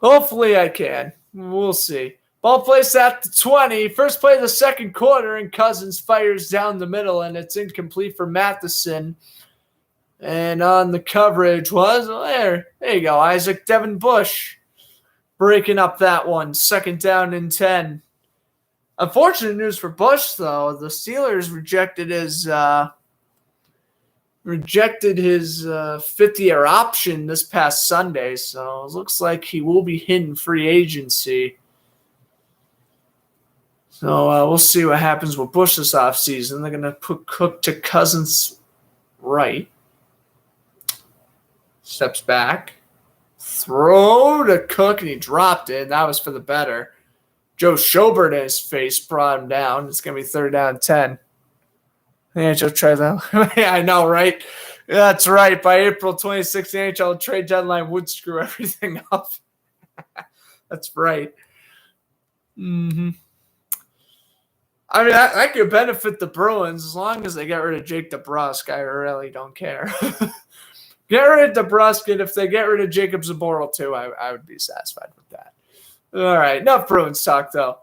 Hopefully I can. We'll see. Ball placed at the 20. First play of the second quarter, and Cousins fires down the middle, and it's incomplete for Matheson. And on the coverage was, there you go, Isaac Devin Bush breaking up that one. Second down and 10. Unfortunate news for Bush, though. The Steelers rejected his fifth-year option this past Sunday, so it looks like he will be hitting free agency. So we'll see what happens with Bush this offseason. They're going to put Cook to Cousins right. Steps back. Throw to Cook, and he dropped it, and that was for the better. Joe Schobert in his face brought him down. It's going to be third down and 10. NHL trade deadline. Yeah, I know, right? That's right. By April 26th, the NHL trade deadline would screw everything up. That's right. Mm-hmm. I mean, that could benefit the Bruins as long as they get rid of Jake DeBrusk. I really don't care. Get rid of DeBrusk, and if they get rid of Jacob Zaboral too, I would be satisfied with that. All right, enough Bruins talk, though.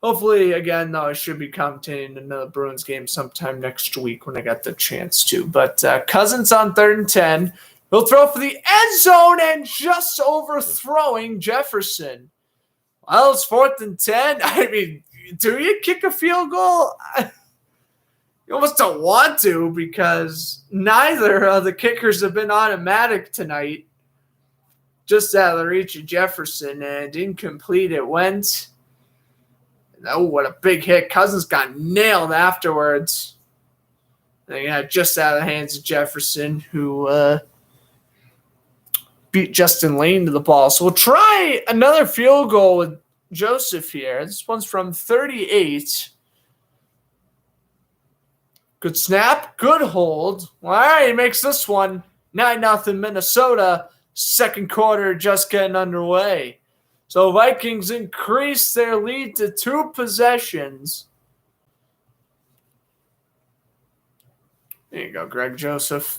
Hopefully, again, though, I should be commentating another Bruins game sometime next week when I get the chance to. But Cousins on 3rd and 10. He'll throw for the end zone and just overthrowing Jefferson. Well, it's 4th and 10. I mean, do you kick a field goal? You almost don't want to because neither of the kickers have been automatic tonight. Just out of the reach of Jefferson, and incomplete it went. Oh, what a big hit. Cousins got nailed afterwards. And yeah, just out of the hands of Jefferson, who beat Justin Lane to the ball. So we'll try another field goal with Joseph here. This one's from 38. Good snap, good hold. All right, he makes this one 9-0 Minnesota. Second quarter just getting underway. So Vikings increase their lead to 2 possessions. There you go, Greg Joseph.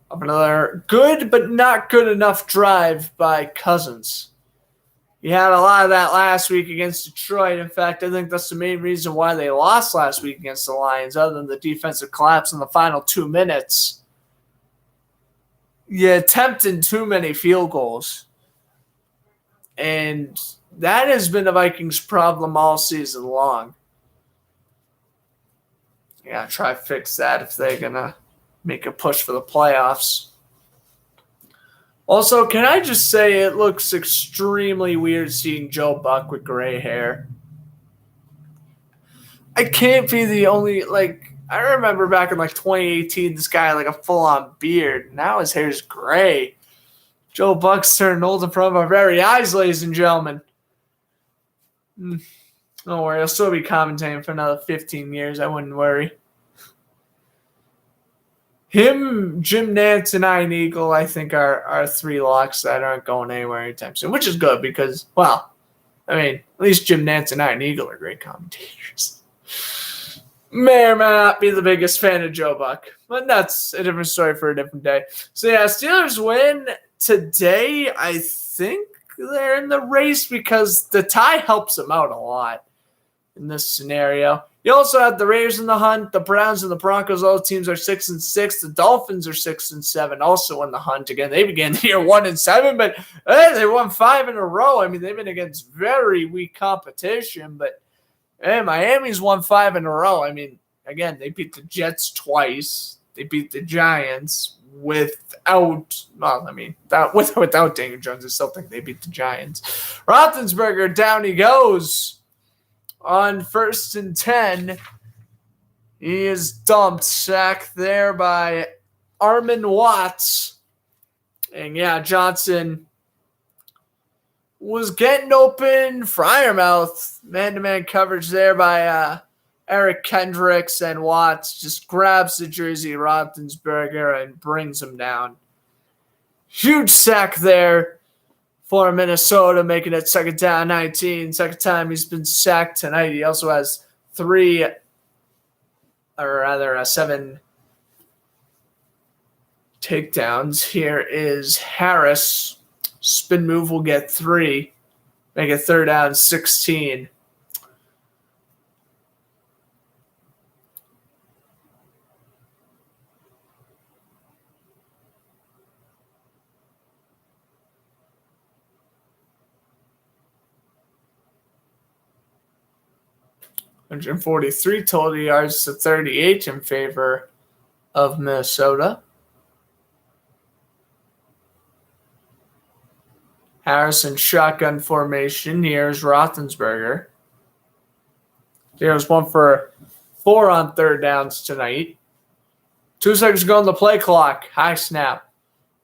Up another good but not good enough drive by Cousins. He had a lot of that last week against Detroit. In fact, I think that's the main reason why they lost last week against the Lions, other than the defensive collapse in the final 2 minutes. You attempted too many field goals. And that has been the Vikings' problem all season long. Yeah, try to fix that if they're going to make a push for the playoffs. Also, can I just say it looks extremely weird seeing Joe Buck with gray hair. I can't be the only, I remember back in 2018, this guy had a full-on beard. Now his hair's gray. Joe Buck's turned old in front of our very eyes, ladies and gentlemen. Don't worry, I'll still be commentating for another 15 years. I wouldn't worry. Him, Jim Nantz, and Iron Eagle, I think, are 3 locks that aren't going anywhere anytime soon, which is good because, at least Jim Nantz and Iron Eagle are great commentators. May or may not be the biggest fan of Joe Buck, but that's a different story for a different day. So, yeah, Steelers win today. I think they're in the race because the tie helps them out a lot in this scenario. You also have the Raiders in the hunt, the Browns and the Broncos. All teams are 6-6. The Dolphins are 6-7, also in the hunt. Again, they began the year 1-7, but they won 5 in a row. I mean, they've been against very weak competition, but Miami's won 5 in a row. I mean, again, they beat the Jets twice. They beat the Giants without Daniel Jones. I still think they beat the Giants. Rothensberger, down he goes. On 1st and 10, he is dumped, sacked there by Armon Watts. And yeah, Johnson was getting open. Fryermouth, man-to-man coverage there by Eric Kendricks, and Watts just grabs the jersey Rothensberger and brings him down. Huge sack there for Minnesota, making it second down 19. Second time he's been sacked tonight. He also has 7 takedowns. Here is Harris. Spin move will get 3. Make it third down 16. $143 total yards to 38 in favor of Minnesota. Harrison shotgun formation. Here's Rothensberger. Here's 1 for 4 on third downs tonight. 2 seconds to go on the play clock. High snap.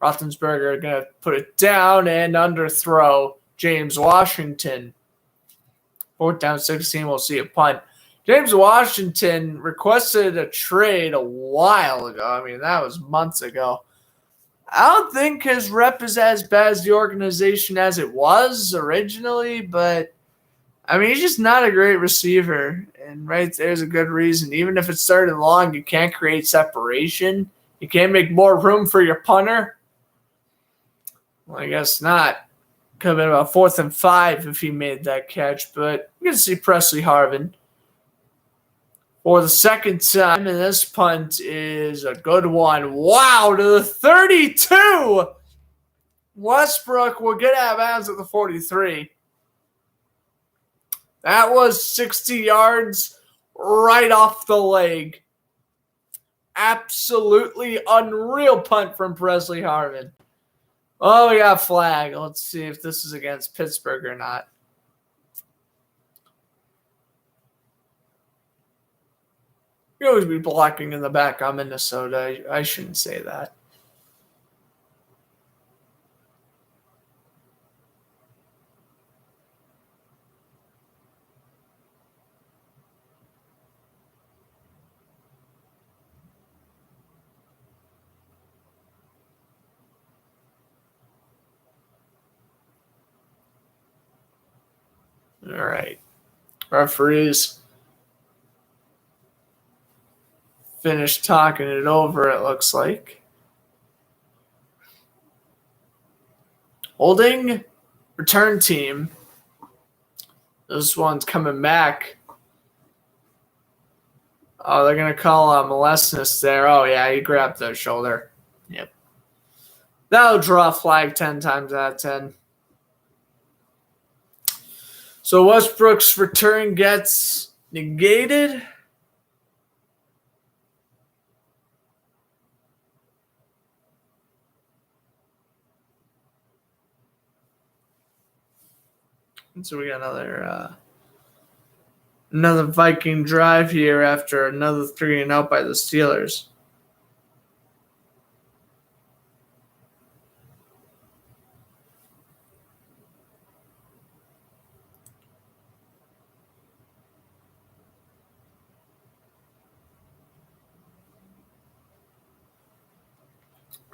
Rothensberger going to put it down and underthrow James Washington. 4th down 16. We'll see a punt. James Washington requested a trade a while ago. I mean, that was months ago. I don't think his rep is as bad as the organization as it was originally, but I mean, he's just not a great receiver. And right there's a good reason. Even if it's third and long, you can't create separation. You can't make more room for your punter. Well, I guess not. Could have been about 4th and 5 if he made that catch, but we're going to see Presley Harvin for the second time, and this punt is a good one. Wow, to the 32. Westbrook will get out of bounds at the 43. That was 60 yards right off the leg. Absolutely unreal punt from Presley Harvin. Oh, we got a flag. Let's see if this is against Pittsburgh or not. You always be blocking in the back on Minnesota. I shouldn't say that. All right. Referees finished talking it over, it looks like. Holding return team. This one's coming back. Oh, they're going to call molestness there. Oh, yeah, he grabbed the shoulder. Yep. That'll draw a flag 10 times out of 10. So Westbrook's return gets negated. And so we got another Viking drive here after another 3-and-out by the Steelers.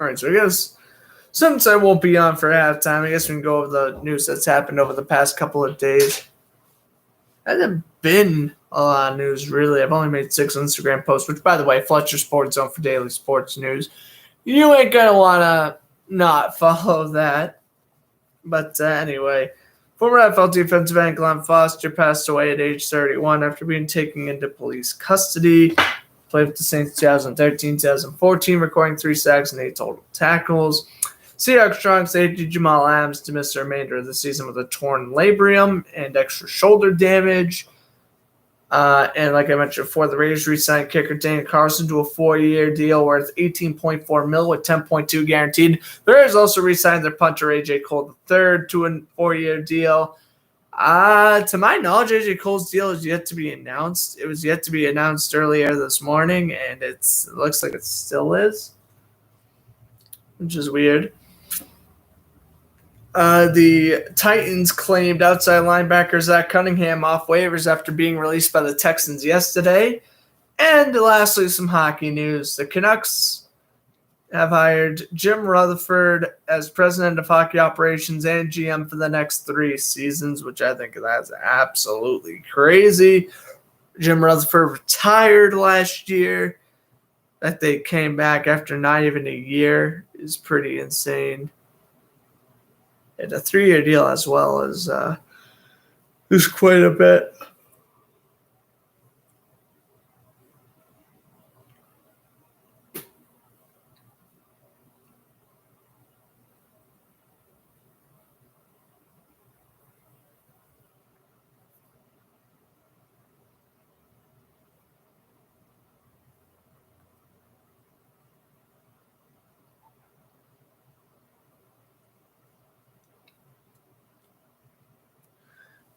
All right, so I guess since I won't be on for halftime, I guess we can go over the news that's happened over the past couple of days. Hasn't been a lot of news, really. I've only made 6 Instagram posts, which, by the way, Fletcher Sports Zone for daily sports news. You ain't going to want to not follow that. But anyway, former NFL defensive end Glenn Foster passed away at age 31 after being taken into police custody. Played with the Saints 2013, 2014, recording 3 sacks and 8 total tackles. Seahawks strong safety Jamal Adams to miss the remainder of the season with a torn labrum and extra shoulder damage. And like I mentioned before, the Raiders re-signed kicker Daniel Carlson to a 4-year deal worth $18.4 million with $10.2 guaranteed. The Raiders also re-signed their punter A.J. Cole III to a 4-year deal. To my knowledge, A.J. Cole's deal is yet to be announced. It was yet to be announced earlier this morning, and it looks like it still is, which is weird. The Titans claimed outside linebacker Zach Cunningham off waivers after being released by the Texans yesterday. And lastly, some hockey news. The Canucks have hired Jim Rutherford as president of hockey operations and GM for the next 3 seasons, which I think that's absolutely crazy. Jim Rutherford retired last year. That they came back after not even a year is pretty insane. And a 3-year deal as well is quite a bit.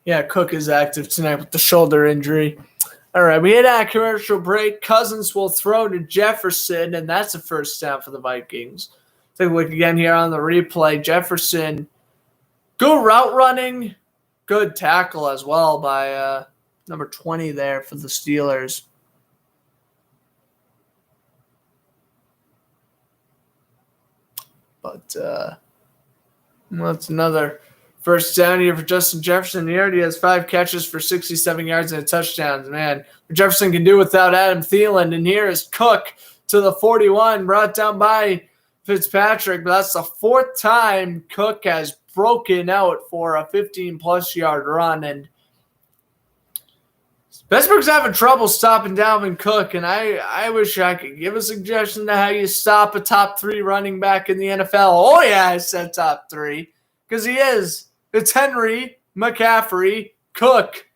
Yeah, Cook is active tonight with the shoulder injury. All right, we had a commercial break. Cousins will throw to Jefferson, and that's a first down for the Vikings. Take a look again here on the replay. Jefferson, good route running, good tackle as well by number 20 there for the Steelers. But that's another first down here for Justin Jefferson. He already has 5 catches for 67 yards and a touchdown. Man, Jefferson can do without Adam Thielen. And here is Cook to the 41, brought down by Fitzpatrick. But that's the 4th time Cook has broken out for a 15-plus yard run. And Pittsburgh's having trouble stopping Dalvin Cook, and I wish I could give a suggestion to how you stop a top 3 running back in the NFL. Oh, yeah, I said top 3, because he is. It's Henry, McCaffrey, Cook.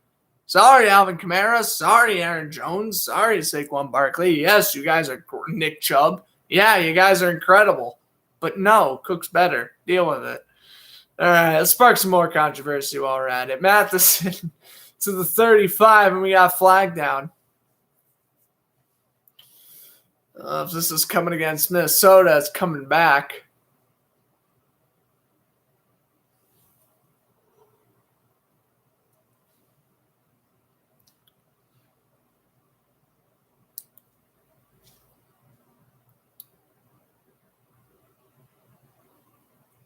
Sorry, Alvin Kamara. Sorry, Aaron Jones. Sorry, Saquon Barkley. Yes, you guys are Nick Chubb. Yeah, you guys are incredible. But no, Cook's better. Deal with it. All right, let's spark some more controversy while we're at it. Matheson to the 35, and we got flag down. If this is coming against Minnesota, it's coming back.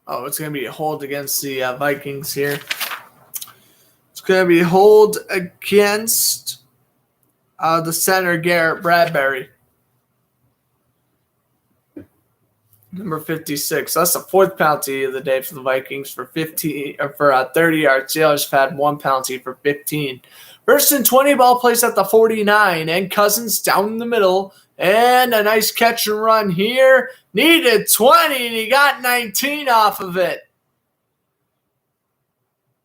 Oh, it's going to be a hold against the Vikings here. It's going to be a hold against the center, Garrett Bradbury. Number 56. That's the 4th penalty of the day for the Vikings for 30 yards. The others have had 1 penalty for 15. First and 20, ball placed at the 49, and Cousins down the middle. And a nice catch and run here. Needed 20, and he got 19 off of it.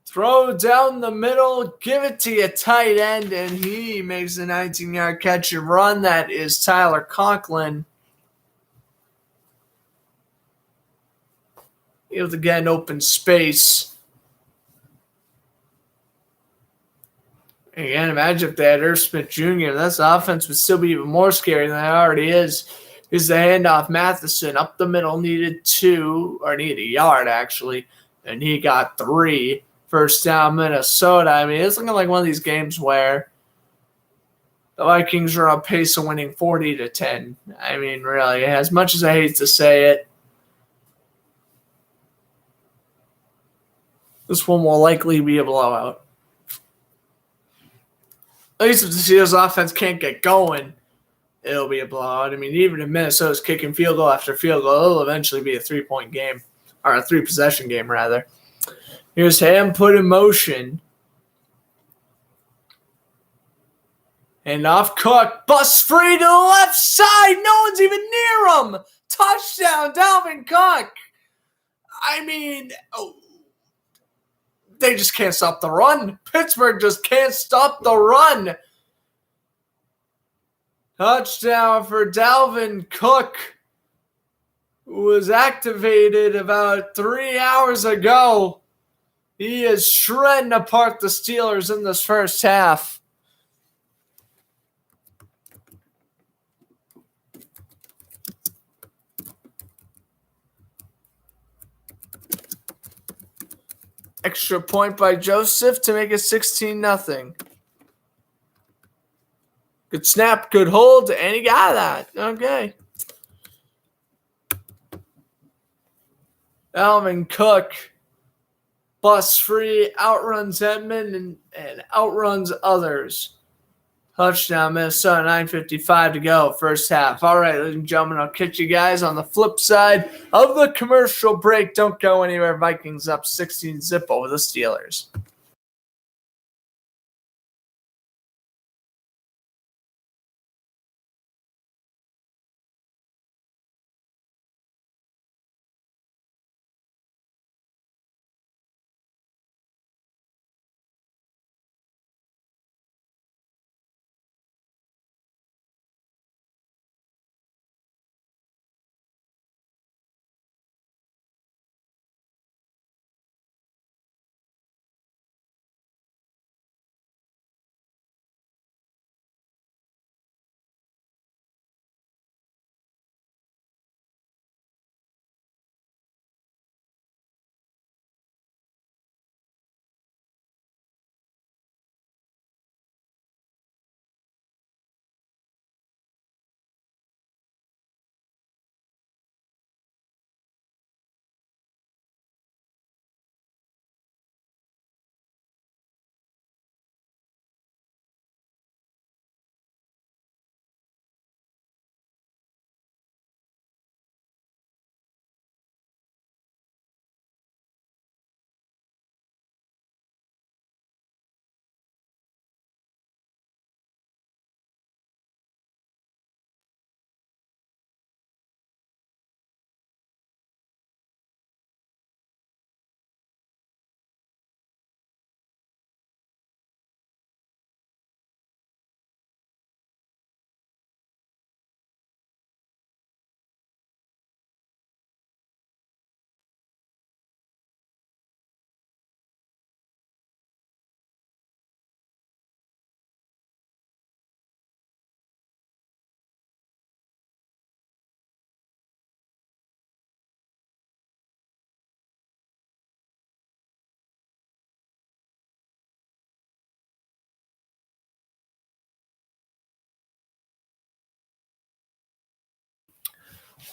Throw down the middle, give it to your tight end, and he makes a 19-yard catch and run. That is Tyler Conklin. Able to get an open space. Again, imagine if they had Irv Smith Jr. This offense would still be even more scary than it already is. Here's the handoff. Matheson up the middle, needed a yard actually, and he got 3. First down, Minnesota. I mean, it's looking like one of these games where the Vikings are on pace of winning 40-10. I mean, really, as much as I hate to say it, this one will likely be a blowout. At least if the Steelers offense can't get going, it'll be a blowout. I mean, even if Minnesota's kicking field goal after field goal, it'll eventually be a 3-point game, or a 3-possession game, rather. Here's Ham put in motion. And off Cook, busts free to the left side. No one's even near him. Touchdown, Dalvin Cook. I mean, they just can't stop the run. Pittsburgh just can't stop the run. Touchdown for Dalvin Cook, who was activated about 3 hours ago. He is shredding apart the Steelers in this first half. Extra point by Joseph to make it 16-0. Good snap, good hold, and he got that. Okay. Dalvin Cook, bust free, outruns Edmond and outruns others. Touchdown, Minnesota, 9:55 to go, first half. All right, ladies and gentlemen, I'll catch you guys on the flip side of the commercial break. Don't go anywhere. Vikings up 16-0 over the Steelers.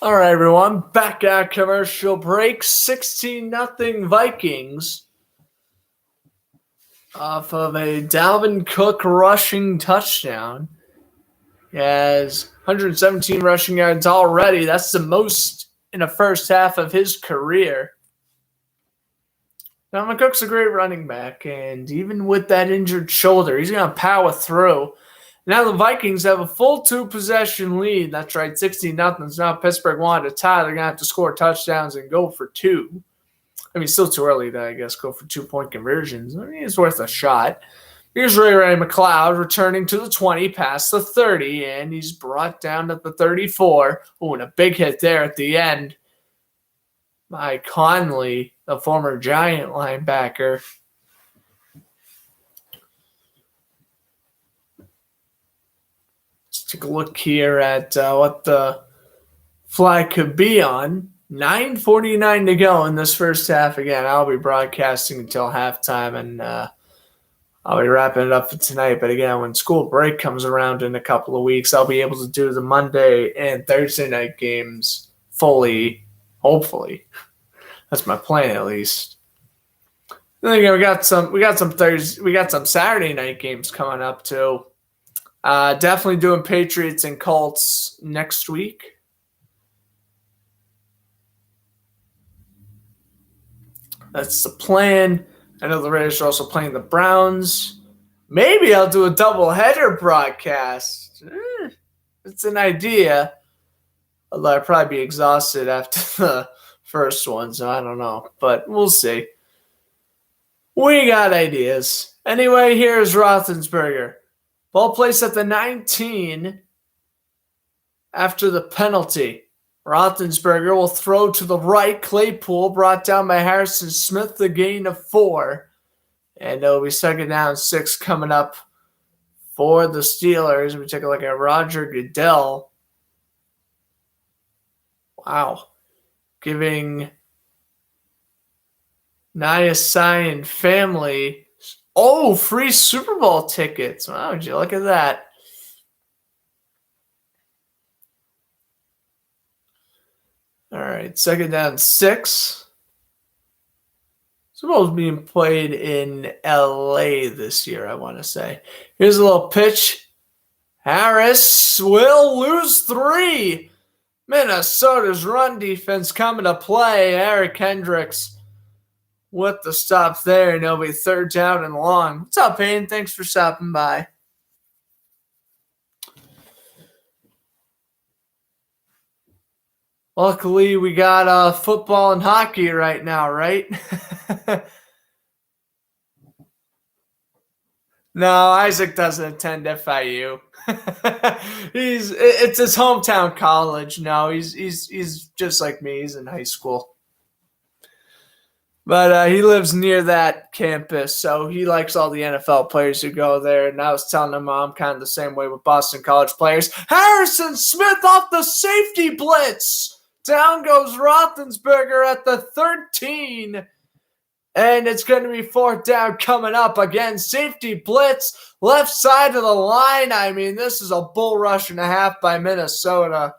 All right, everyone, back at commercial break. 16-0 Vikings off of a Dalvin Cook rushing touchdown. He has 117 rushing yards already. That's the most in the first half of his career. Dalvin Cook's a great running back, and even with that injured shoulder, he's going to power through. Now the Vikings have a full 2-possession lead. That's right, 16-0. So now Pittsburgh wanted to tie. They're going to have to score touchdowns and go for 2. I mean, still too early to, I guess, go for 2-point conversions. I mean, it's worth a shot. Here's Ray McLeod returning to the 20, past the 30, and he's brought down to the 34. Oh, and a big hit there at the end by Conley, the former Giant linebacker. Let's take a look here at what the flag could be on. 9:49 to go in this first half. Again, I'll be broadcasting until halftime, and I'll be wrapping it up for tonight. But again, when school break comes around in a couple of weeks, I'll be able to do the Monday and Thursday night games fully, hopefully. That's my plan, at least. Then again, we got some Saturday night games coming up too. Definitely doing Patriots and Colts next week. That's the plan. I know the Raiders are also playing the Browns. Maybe I'll do a doubleheader broadcast. It's an idea. Although I'd probably be exhausted after the first one, so I don't know. But we'll see. We got ideas. Anyway, here's Rothensberger. Ball placed at the 19 after the penalty. Rothensberger will throw to the right. Claypool brought down by Harrison Smith, the gain of 4. And it'll be 2nd down, 6 coming up for the Steelers. We take a look at Roger Goodell. Wow. Giving Naya Cyan family. Oh, free Super Bowl tickets. Wow, would you look at that? All right, second down 6. Super Bowl's being played in LA this year, I want to say. Here's a little pitch. Harris will lose 3. Minnesota's run defense coming to play. Eric Hendricks with the stop there, and it'll be third down and long. What's up, Payne? Thanks for stopping by. Luckily, we got football and hockey right now, right? No, Isaac doesn't attend FIU. It's his hometown college. No, he's just like me. He's in high school. But he lives near that campus, so he likes all the NFL players who go there. And I was telling him I'm kind of the same way with Boston College players. Harrison Smith off the safety blitz. Down goes Rothensberger at the 13. And it's going to be fourth down coming up. Again, safety blitz, left side of the line. I mean, this is a bull rush and a half by Minnesota.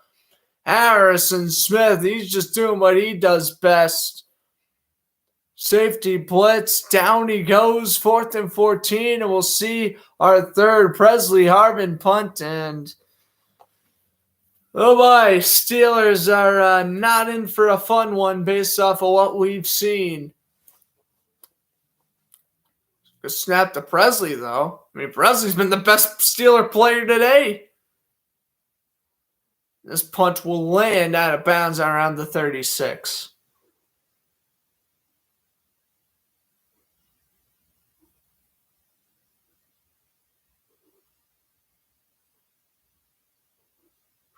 Harrison Smith, he's just doing what he does best. Safety blitz, down he goes, 4th and 14, and we'll see our third Presley Harvin punt. And oh boy, Steelers are not in for a fun one based off of what we've seen. Good snap to Presley, though. I mean, Presley's been the best Steeler player today. This punt will land out of bounds around the 36.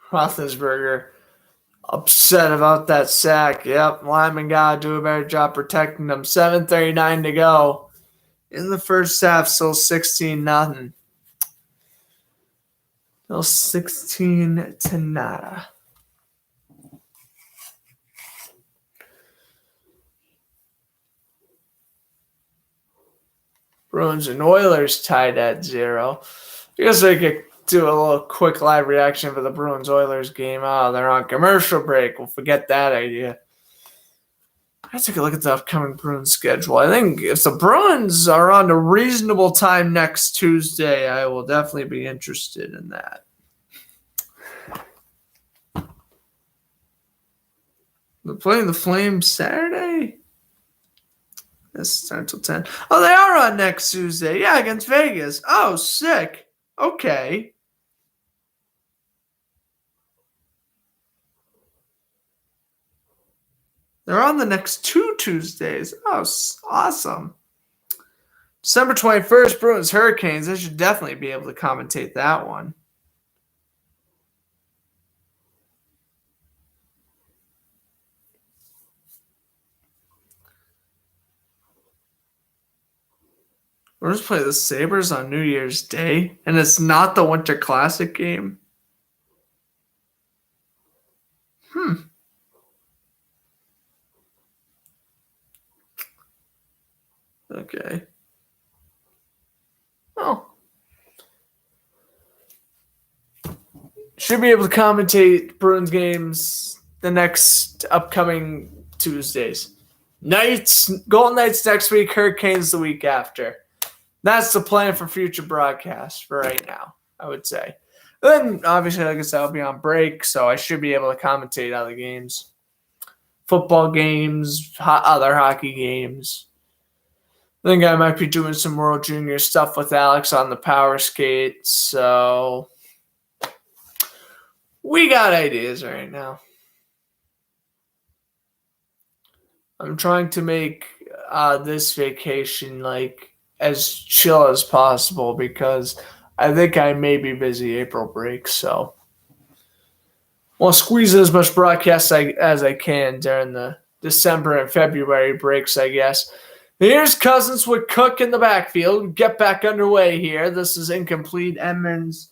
Rothensberger upset about that sack. Yep, Lyman got to do a better job protecting them. 7:39 to go in the first half, still 16-0. Still 16 to nada. Bruins and Oilers tied at 0. I guess I could do a little quick live reaction for the Bruins-Oilers game. Oh, they're on commercial break. We'll forget that idea. I take a look at the upcoming Bruins schedule. I think if the Bruins are on a reasonable time next Tuesday, I will definitely be interested in that. They're playing the Flames Saturday? This is until 10. Oh, they are on next Tuesday. Yeah, against Vegas. Oh, sick. Okay. They're on the next 2 Tuesdays. Oh, awesome. December 21st, Bruins Hurricanes. I should definitely be able to commentate that one. We're just playing the Sabres on New Year's Day, and it's not the Winter Classic game. Okay. Oh. Should be able to commentate Bruins games the next upcoming Tuesdays. Golden Knights next week, Hurricanes the week after. That's the plan for future broadcasts for right now, I would say. Then, obviously, like I said, I'll be on break, so I should be able to commentate other games. Football games, other hockey games. I think I might be doing some World Junior stuff with Alex on the power skate, so we got ideas right now. I'm trying to make this vacation as chill as possible because I think I may be busy April break, so I'll squeeze in as much broadcast as I can during the December and February breaks, I guess. Here's Cousins with Cook in the backfield. Get back underway here. This is incomplete. Edmonds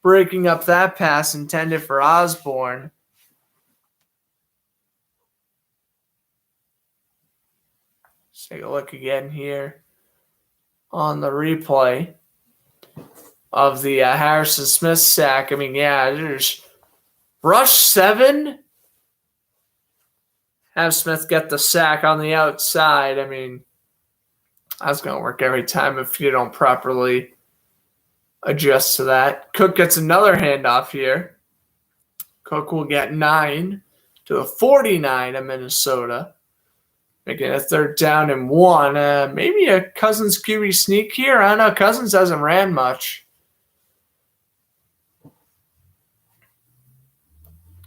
breaking up that pass intended for Osborne. Let's take a look again here on the replay of the Harrison Smith sack. I mean, yeah, there's rush 7. Have Smith get the sack on the outside. I mean, that's going to work every time if you don't properly adjust to that. Cook gets another handoff here. Cook will get 9 to the 49 of Minnesota. Making a 3rd down and 1. Maybe a Cousins QB sneak here. I don't know. Cousins hasn't ran much.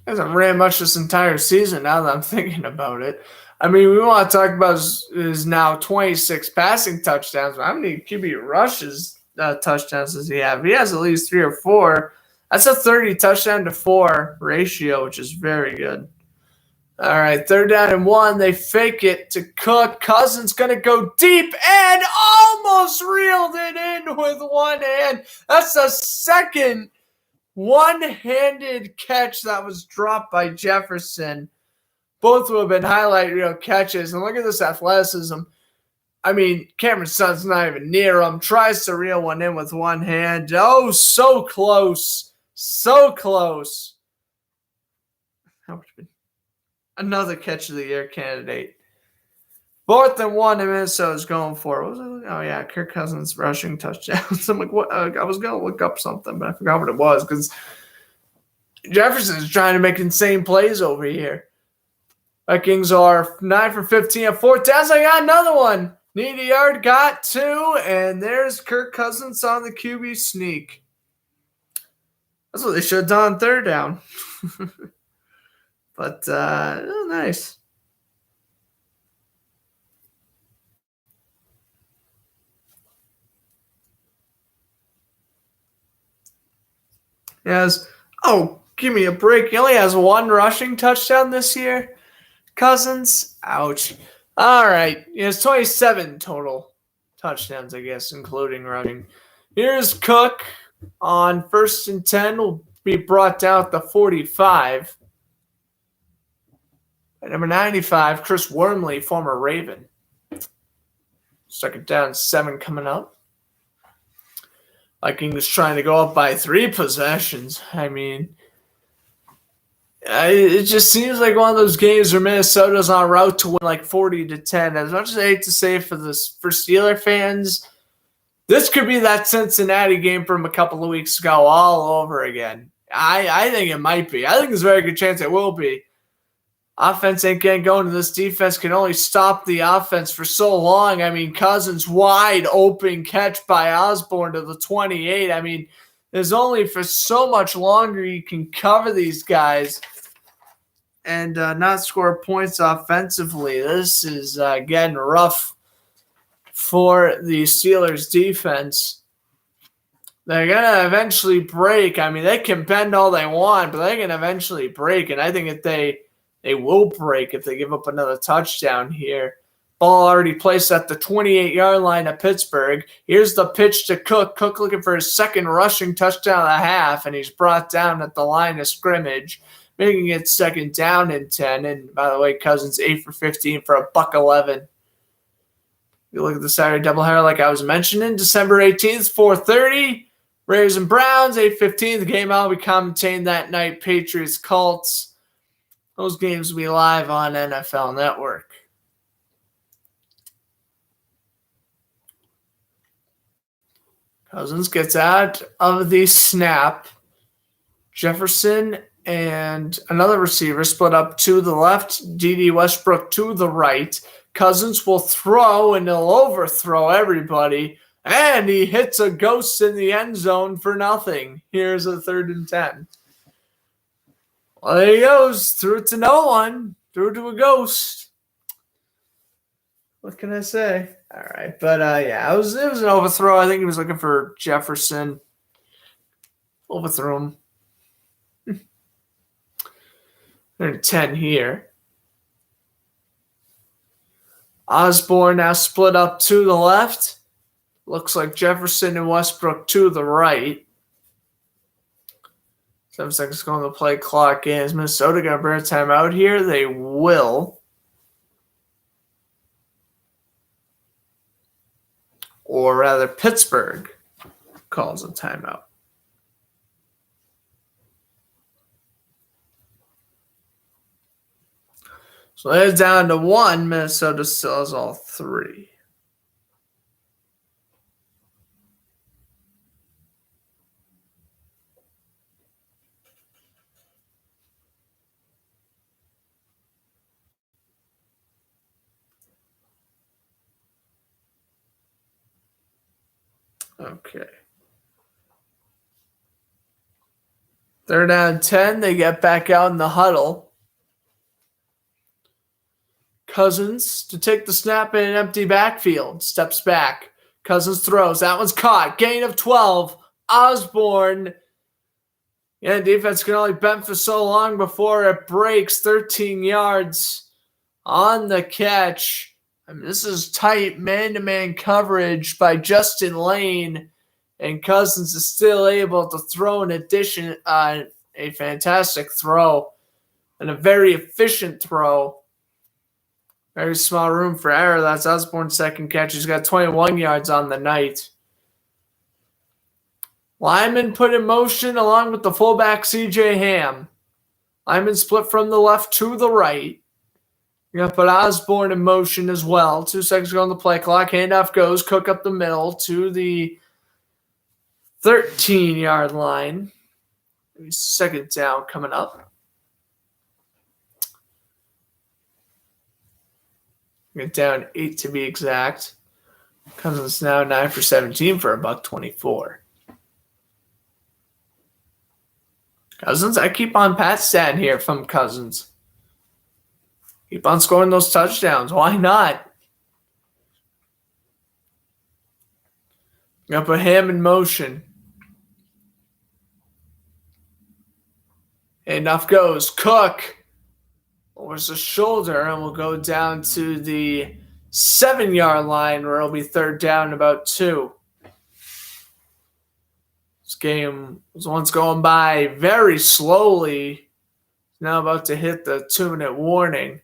Hasn't ran much this entire season now that I'm thinking about it. I mean, we want to talk about his now 26 passing touchdowns. How many QB rushes touchdowns does he have? He has at least 3 or 4. That's a 30 touchdown to 4 ratio, which is very good. All right, 3rd down and 1. They fake it to Cook. Cousins going to go deep and almost reeled it in with one hand. That's the second one-handed catch that was dropped by Jefferson. Both would have been highlight reel catches. And look at this athleticism. I mean, Cameron Sutton's not even near him. Tries to reel one in with one hand. Oh, so close. So close. That would have been another catch of the year candidate. 4th and 1 and Minnesota's going for. What was it? Oh, yeah, Kirk Cousins rushing touchdowns. I'm like, what? I was going to look up something, but I forgot what it was because Jefferson is trying to make insane plays over here. Vikings are 9 for 15 at 4th down. I got another one. Need a yard, got 2, and there's Kirk Cousins on the QB sneak. That's what they should have done on 3rd down. But, nice. Give me a break. He only has 1 rushing touchdown this year. Cousins, ouch. All right. He has 27 total touchdowns, I guess, including running. Here's Cook on 1st and 10. Will be brought down at the 45. At number 95, Chris Wormley, former Raven. 2nd down, 7 coming up. Vikings trying to go up by 3 possessions. I mean, it just seems like one of those games where Minnesota's en route to win like 40-10. As much as I hate to say for Steeler fans, this could be that Cincinnati game from a couple of weeks ago all over again. I think it might be. I think there's a very good chance it will be. Offense ain't getting going to this defense. Can only stop the offense for so long. I mean, Cousins wide open catch by Osborne to the 28. I mean, there's only for so much longer you can cover these guys and not score points offensively. This is getting rough for the Steelers defense. They're going to eventually break. I mean, they can bend all they want, but they're going to eventually break. And I think if they will break if they give up another touchdown here. Ball already placed at the 28-yard line of Pittsburgh. Here's the pitch to Cook. Cook looking for his 2nd rushing touchdown of the half, and he's brought down at the line of scrimmage, making it 2nd down and 10. And by the way, Cousins 8 for 15 for $111. You look at the Saturday doubleheader like I was mentioning, December 18th, 4:30. Raiders and Browns, 8:15. The game I'll be commentating that night, Patriots, Colts. Those games will be live on NFL Network. Cousins gets out of the snap. Jefferson and another receiver split up to the left. D.D. Westbrook to the right. Cousins will throw, and he'll overthrow everybody. And he hits a ghost in the end zone for nothing. Here's a 3rd and 10. Well, there he goes. Threw it to no one. Threw it to a ghost. What can I say? All right. But, it was an overthrow. I think he was looking for Jefferson. Overthrew him. 10 here. Osborne now split up to the left. Looks like Jefferson and Westbrook to the right. 7 seconds going to the play clock. Is Minnesota going to burn a timeout here? They will. or rather Pittsburgh, calls a timeout. So they're down to 1. Minnesota still has all 3. Okay. They're down 10. They get back out in the huddle. Cousins to take the snap in an empty backfield. Steps back. Cousins throws. That one's caught. Gain of 12. Osborne. Yeah, defense can only bend for so long before it breaks. 13 yards on the catch. I mean, this is tight man-to-man coverage by Justin Lane. And Cousins is still able to throw in addition a fantastic throw and a very efficient throw. Very small room for error. That's Osborne's second catch. He's got 21 yards on the night. Lyman put in motion along with the fullback C.J. Ham. Lyman split from the left to the right. You're going to put Osborne in motion as well. 2 seconds ago on the play clock. Handoff goes. Cook up the middle to the 13-yard line. Maybe second down coming up. Get down 8 to be exact. Cousins now 9 for 17 for $124. Cousins, I keep on Pat stat here from Cousins. Keep on scoring those touchdowns. Why not? Gonna put him in motion. Enough goes. Cook lowers the shoulder and will go down to the 7-yard line where it'll be third down about 2. This game was once going by very slowly. Now about to hit the 2-minute warning.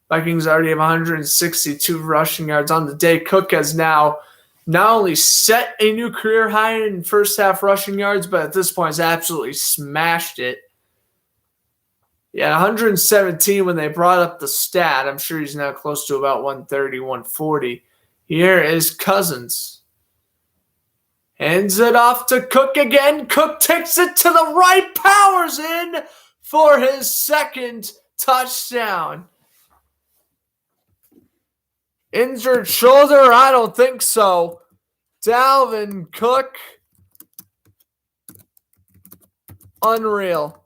Vikings already have 162 rushing yards on the day. Cook has now not only set a new career high in first half rushing yards, but at this point has absolutely smashed it. Yeah, 117 when they brought up the stat. I'm sure he's now close to about 130, 140. Here is Cousins. Hands it off to Cook again. Cook takes it to the right, powers in for his second touchdown. Injured shoulder? I don't think so. Dalvin Cook. Unreal.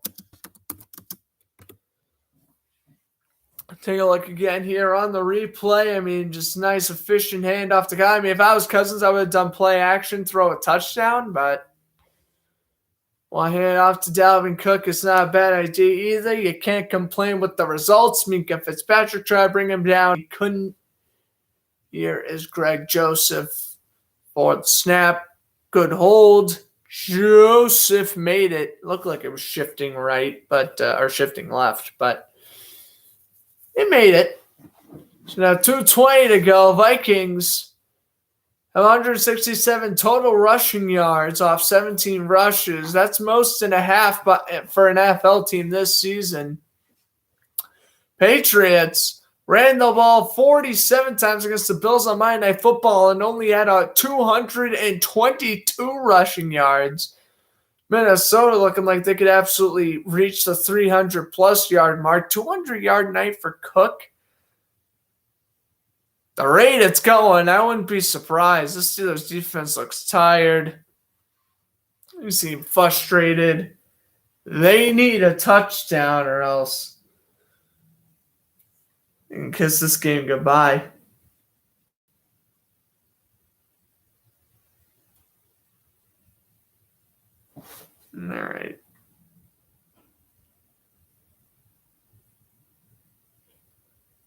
Take a look again here on the replay. I mean, just nice, efficient handoff to guy. I mean, if I was Cousins, I would have done play action, throw a touchdown, but well, hand it off to Dalvin Cook. It's not a bad idea either. You can't complain with the results. Minka Fitzpatrick tried to bring him down. He couldn't. Here is Greg Joseph for the snap. Good hold. Joseph made it. Looked like it was shifting right, but or shifting left, but it made it. So now 2:20 to go. Vikings have 167 total rushing yards off 17 rushes. That's most and a half for an NFL team this season. Patriots ran the ball 47 times against the Bills on Monday Night Football and only had 222 rushing yards. Minnesota looking like they could absolutely reach the 300-plus yard mark. 200-yard night for Cook. The rate it's going, I wouldn't be surprised. This Steelers defense looks tired. You seem frustrated. They need a touchdown or else you can kiss this game goodbye. All right.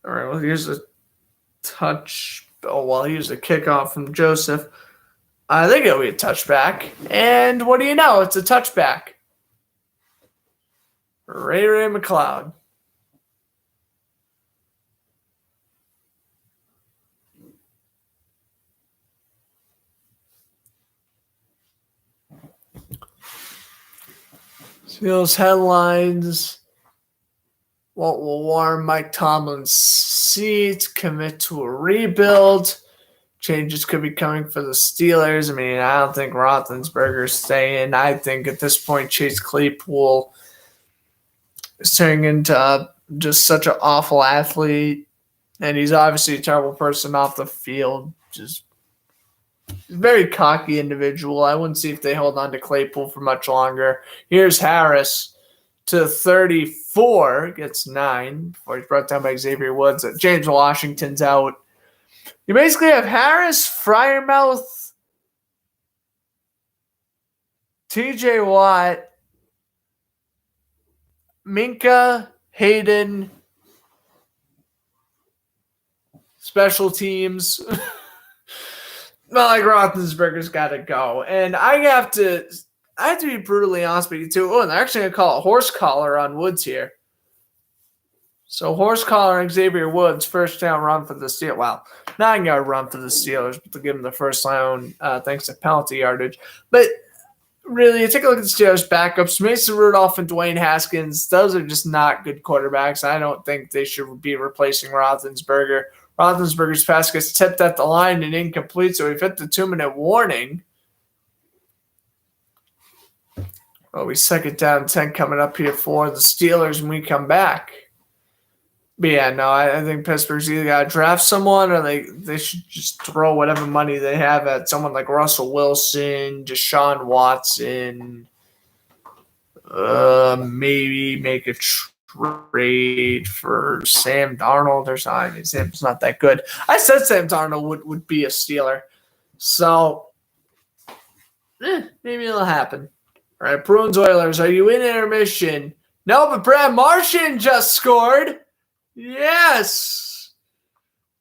All right, well, here's a touch. Oh, well, here's a kickoff from Joseph. I think it'll be a touchback. And what do you know? It's a touchback. Ray McLeod. Steelers headlines. What will warm Mike Tomlin's seat? Commit to a rebuild. Changes could be coming for the Steelers. I mean, I don't think Rothensberger's staying. I think at this point, Chase Claypool is turning into just such an awful athlete. And he's obviously a terrible person off the field. Just very cocky individual. I wouldn't see if they hold on to Claypool for much longer. Here's Harris to 34, gets 9 before he's brought down by Xavier Woods. James Washington's out. You basically have Harris, Freiermuth, TJ Watt, Minka, Hayden, special teams. Not like Roethlisberger's got to go. And I have to be brutally honest with you, too. Oh, and they're actually going to call a horse collar on Woods here. So horse collar and Xavier Woods, first down run for the Steelers. Well, 9-yard run for the Steelers, but to give them the first down thanks to penalty yardage. But really, you take a look at the Steelers' backups. Mason Rudolph and Dwayne Haskins, those are just not good quarterbacks. I don't think they should be replacing Roethlisberger. Roethlisberger's pass gets tipped at the line and incomplete, so we've hit the 2-minute warning. Well, we second down 10 coming up here for the Steelers when we come back. But yeah, no, I think Pittsburgh's either got to draft someone or they should just throw whatever money they have at someone like Russell Wilson, Deshaun Watson, maybe make a trade for Sam Darnold or something. Sam's not that good. I said Sam Darnold would be a Steeler. So, maybe it'll happen. All right, Bruins Oilers, are you in intermission? No, but Brad Marchand just scored. Yes.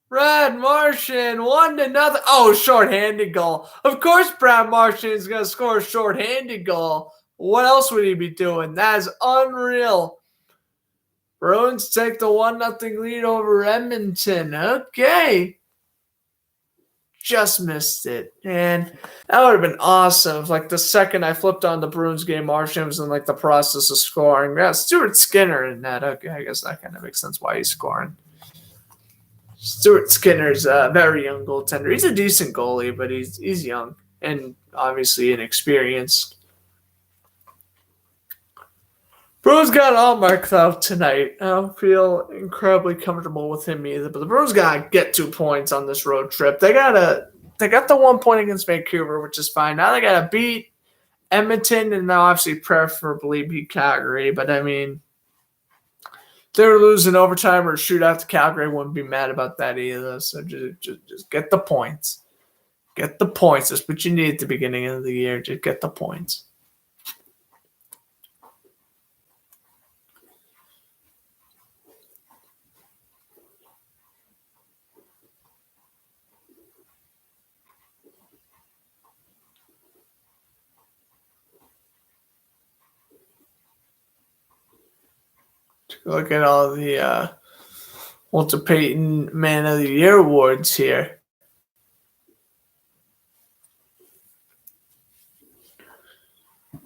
Brad Marchand, 1-0. Oh, shorthanded goal. Of course Brad Marchand is going to score a shorthanded goal. What else would he be doing? That is unreal. Bruins take the 1-0 lead over Edmonton. Okay. Just missed it. And that would have been awesome if, like, the second I flipped on the Bruins game, Marchand was in, like, the process of scoring. Yeah, Stuart Skinner in that. Okay, I guess that kind of makes sense why he's scoring. Stuart Skinner's a very young goaltender. He's a decent goalie, but he's young and obviously inexperienced. Bruins got Allmark, though, tonight. I don't feel incredibly comfortable with him either. But the Bruins got to get 2 points on this road trip. They got the 1 point against Vancouver, which is fine. Now they got to beat Edmonton and now obviously preferably beat Calgary. But, I mean, if they were losing overtime or shootout to Calgary, I wouldn't be mad about that either. So just get the points. Get the points. That's what you need at the beginning of the year. Just get the points. Look at all the Walter Payton Man of the Year awards here. I'm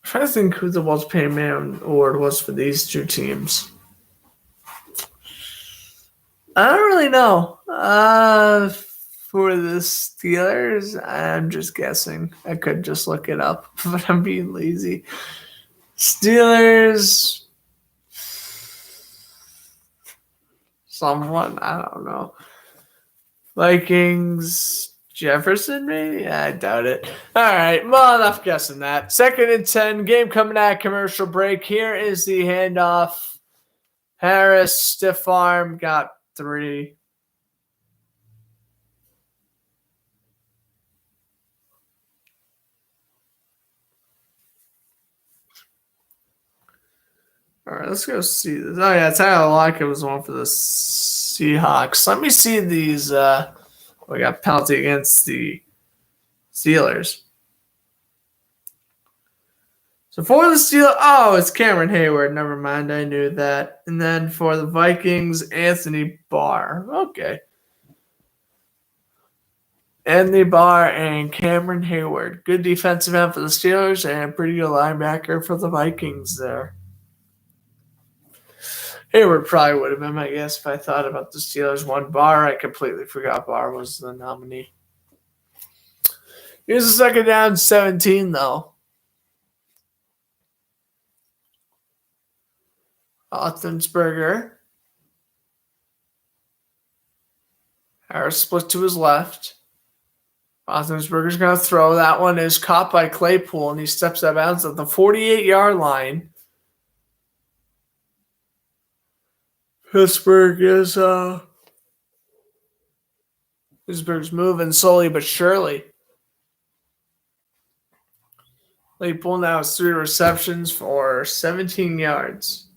trying to think who the Walter Payton Man Award was for these two teams. I don't really know. For the Steelers, I'm just guessing. I could just look it up, but I'm being lazy. Steelers... Someone, I don't know. Vikings, Jefferson, maybe? I doubt it. All right, well, enough guessing that. 2nd and 10, game coming at commercial break. Here is the handoff. Harris, stiff arm, got 3. All right, let's go see this. Oh, yeah, Tyler Lockett was one for the Seahawks. Let me see these. We got penalty against the Steelers. So for the Steelers, it's Cameron Hayward. Never mind, I knew that. And then for the Vikings, Anthony Barr. Okay. Anthony Barr and Cameron Hayward. Good defensive end for the Steelers and pretty good linebacker for the Vikings there. Hayward probably would have been my guess if I thought about the Steelers. One Barr, I completely forgot Barr was the nominee. Here's a 2nd down, 17 though. Rothensberger. Harris split to his left. Rothensberger's going to throw. That one is caught by Claypool, and he steps out of bounds at the 48-yard line. Pittsburgh's moving slowly but surely. Claypool now has 3 receptions for 17 yards.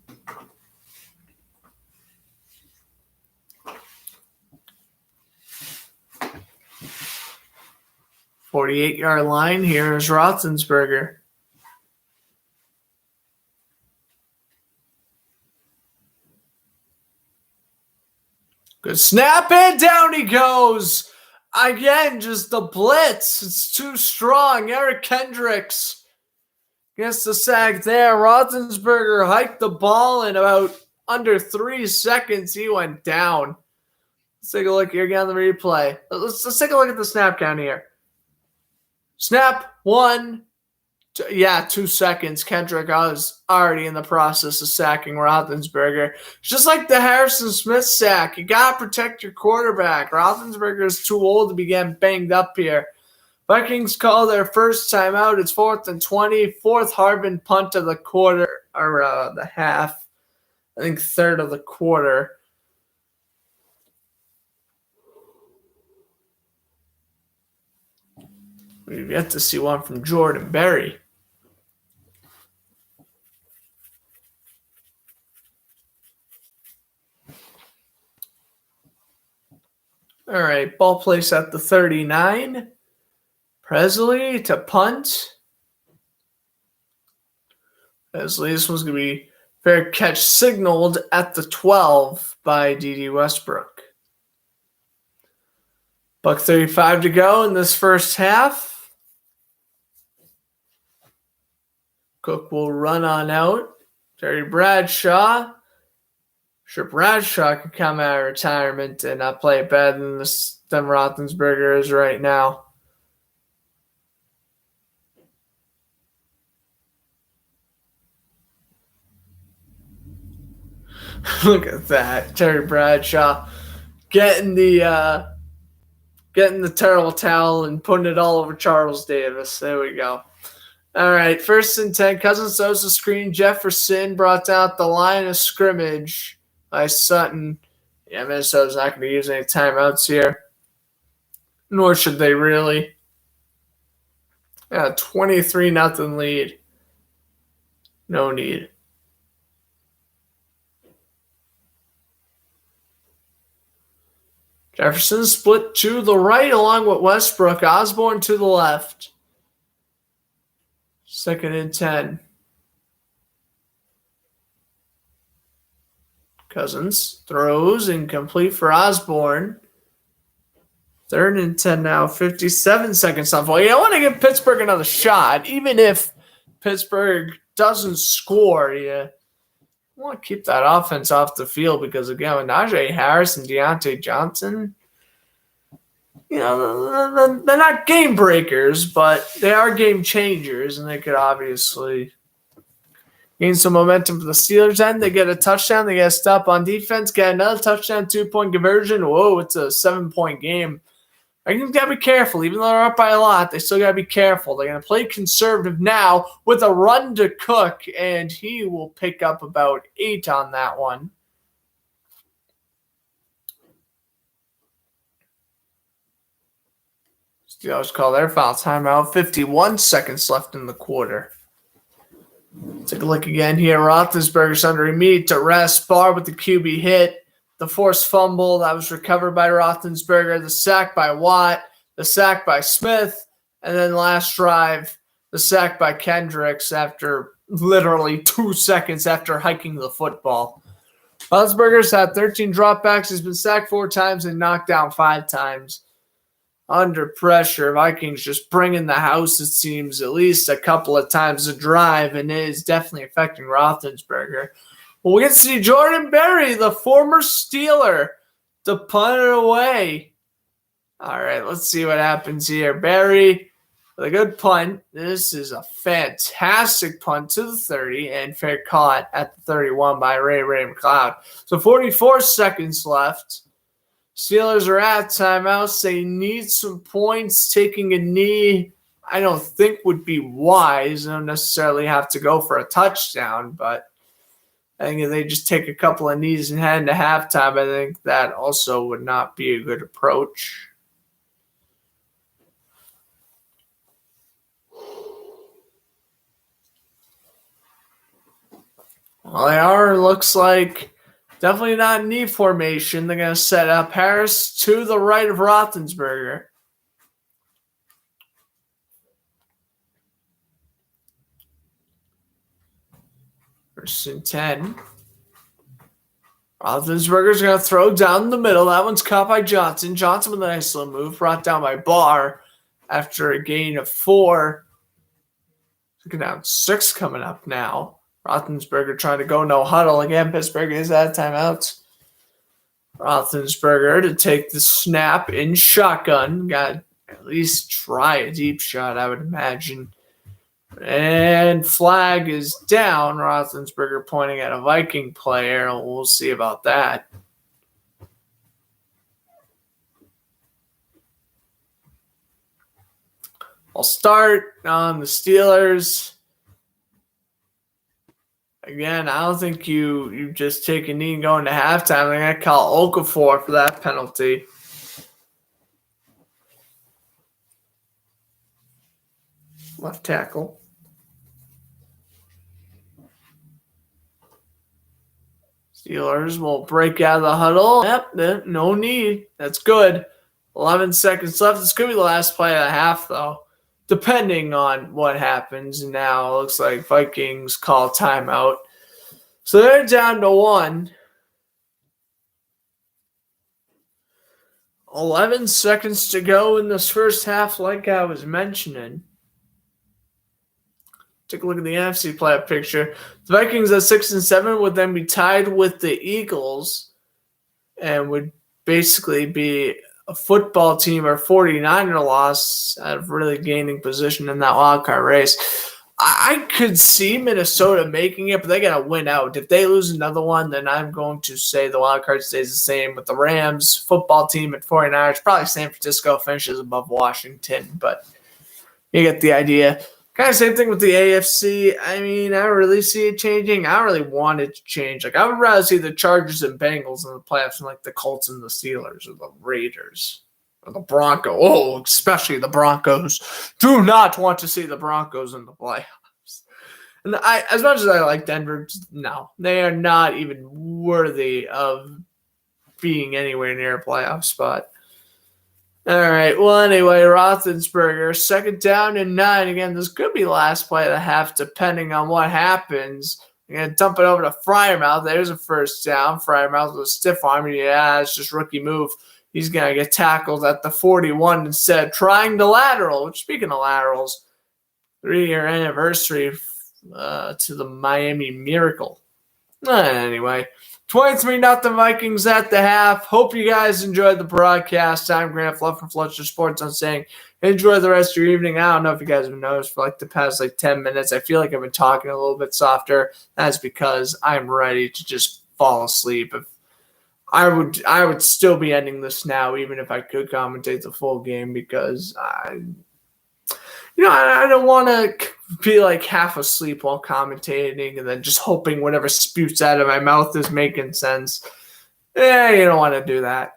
"48-yard line." Here is Rothensberger. Good snap, and down he goes. Again, just the blitz. It's too strong. Eric Kendricks gets the sack there. Rothensberger hiked the ball in about under 3 seconds. He went down. Let's take a look here again on the replay. Let's take a look at the snap count here. Snap, 1. 2 seconds. Kendrick was already in the process of sacking Rothensberger. It's just like the Harrison Smith sack. You got to protect your quarterback. Rothensberger is too old to be getting banged up here. Vikings call their first timeout. It's 4th and 20. 4th Harbin punt of the quarter, or the half. I think 3rd of the quarter. We've yet to see one from Jordan Berry. All right, ball placed at the 39. Presley to punt. Presley, this one's going to be fair catch signaled at the 12 by D.D. Westbrook. $1:35 to go in this first half. Cook will run on out. Terry Bradshaw. Sure, Bradshaw can come out of retirement and not play better than Rothensberger is right now. Look at that. Terry Bradshaw getting the terrible towel and putting it all over Charles Davis. There we go. All right, 1st and 10. Cousins throws the screen. Jefferson brought down the line of scrimmage by Sutton. Yeah, Minnesota's not going to use any timeouts here. Nor should they really. 23-0 lead. No need. Jefferson split to the right along with Westbrook. Osborne to the left. 2nd and 10. Cousins throws incomplete for Osborne. 3rd and 10 now. 57 seconds left. Well, I want to give Pittsburgh another shot. Even if Pittsburgh doesn't score, you want to keep that offense off the field because, again, with Najee Harris and Deontay Johnson, they're not game breakers, but they are game changers, and they could obviously gain some momentum for the Steelers end. They get a touchdown. They get a stop on defense, get another touchdown, 2-point conversion. Whoa, it's a 7-point game. Vikings got to be careful. Even though they're up by a lot, they still got to be careful. They're going to play conservative now with a run to Cook, and he will pick up about 8 on that one. Steelers call their foul timeout. 51 seconds left in the quarter. Take a look again here. Roethlisberger's under immediate arrest. Barr with the QB hit. The forced fumble that was recovered by Roethlisberger. The sack by Watt. The sack by Smith. And then last drive, the sack by Kendricks after literally 2 seconds after hiking the football. Roethlisberger's had 13 dropbacks. He's been sacked 4 times and knocked down 5 times. under pressure. Vikings just bringing the house, it seems, at least a couple of times a drive, and it is definitely affecting Rothensberger. Well, we get to see Jordan Berry, the former Steeler, to punt it away. All right, let's see what happens here. Berry with a good punt. This is a fantastic punt to the 30 and fair caught at the 31 by Ray McLeod. So 44 seconds left. Steelers are at timeouts. They need some points. Taking a knee, I don't think would be wise. They don't necessarily have to go for a touchdown, but I think if they just take a couple of knees and head into halftime, I think that also would not be a good approach. Well, they are, looks like, definitely not knee formation. They're going to set up Harris to the right of Rothensberger. First and 10. Roethlisberger's going to throw down the middle. That one's caught by Johnson. Johnson with a nice little move. Brought down by Barr after a gain of 4. Looking down 6 coming up now. Roethlisberger trying to go no huddle. Again, Pittsburgh is at timeouts. Roethlisberger to take the snap in shotgun. Got to at least try a deep shot, I would imagine. And flag is down. Roethlisberger pointing at a Viking player. We'll see about that. I'll start on the Steelers. Again, I don't think you just take a knee and go into halftime. They're going to call Okafor for that penalty. Left tackle. Steelers will break out of the huddle. Yep, no need. That's good. 11 seconds left. This could be the last play of the half, though, depending on what happens. And now it looks like Vikings call timeout. So they're down to 1. 11 seconds to go in this first half, like I was mentioning. Take a look at the NFC playoff picture. The Vikings at 6 and 7 would then be tied with the Eagles and would basically be a football team or 49er loss out of really gaining position in that wild card race. I could see Minnesota making it, but they got to win out. If they lose another one, then I'm going to say the wild card stays the same with the Rams football team at 49ers. Probably San Francisco finishes above Washington, but you get the idea. Kind of same thing with the AFC. I mean, I don't really see it changing. I don't really want it to change. Like, I would rather see the Chargers and Bengals in the playoffs than like the Colts and the Steelers or the Raiders or the Broncos. Oh, especially the Broncos. Do not want to see the Broncos in the playoffs. And as much as I like Denver, no, they are not even worthy of being anywhere near a playoff spot. All right. Well, anyway, Rothensberger, 2nd down and 9. Again, this could be last play of the half, depending on what happens. You're going to dump it over to Freiermuth. There's a first down. Freiermuth with a stiff arm. Yeah, it's just rookie move. He's going to get tackled at the 41 instead, trying the lateral. Which, speaking of laterals, 3-year anniversary to the Miami Miracle. Anyway. 23-0 Vikings at the half. Hope you guys enjoyed the broadcast. I'm Grant Fluff from Fletcher Sports. I'm saying enjoy the rest of your evening. I don't know if you guys have noticed for like the past 10 minutes, I feel like I've been talking a little bit softer. That's because I'm ready to just fall asleep. If I would still be ending this now, even if I could commentate the full game, because I don't want to be like half asleep while commentating and then just hoping whatever spewts out of my mouth is making sense. You don't want to do that.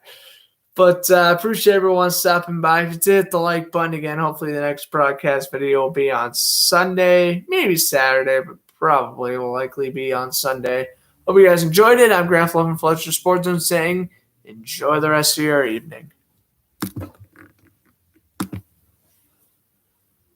But appreciate everyone stopping by. If you did hit the like button again, hopefully the next broadcast video will be on Sunday, maybe Saturday, but probably will likely be on Sunday. Hope you guys enjoyed it. I'm Grant Fluff from Fletcher Sports Zone saying enjoy the rest of your evening.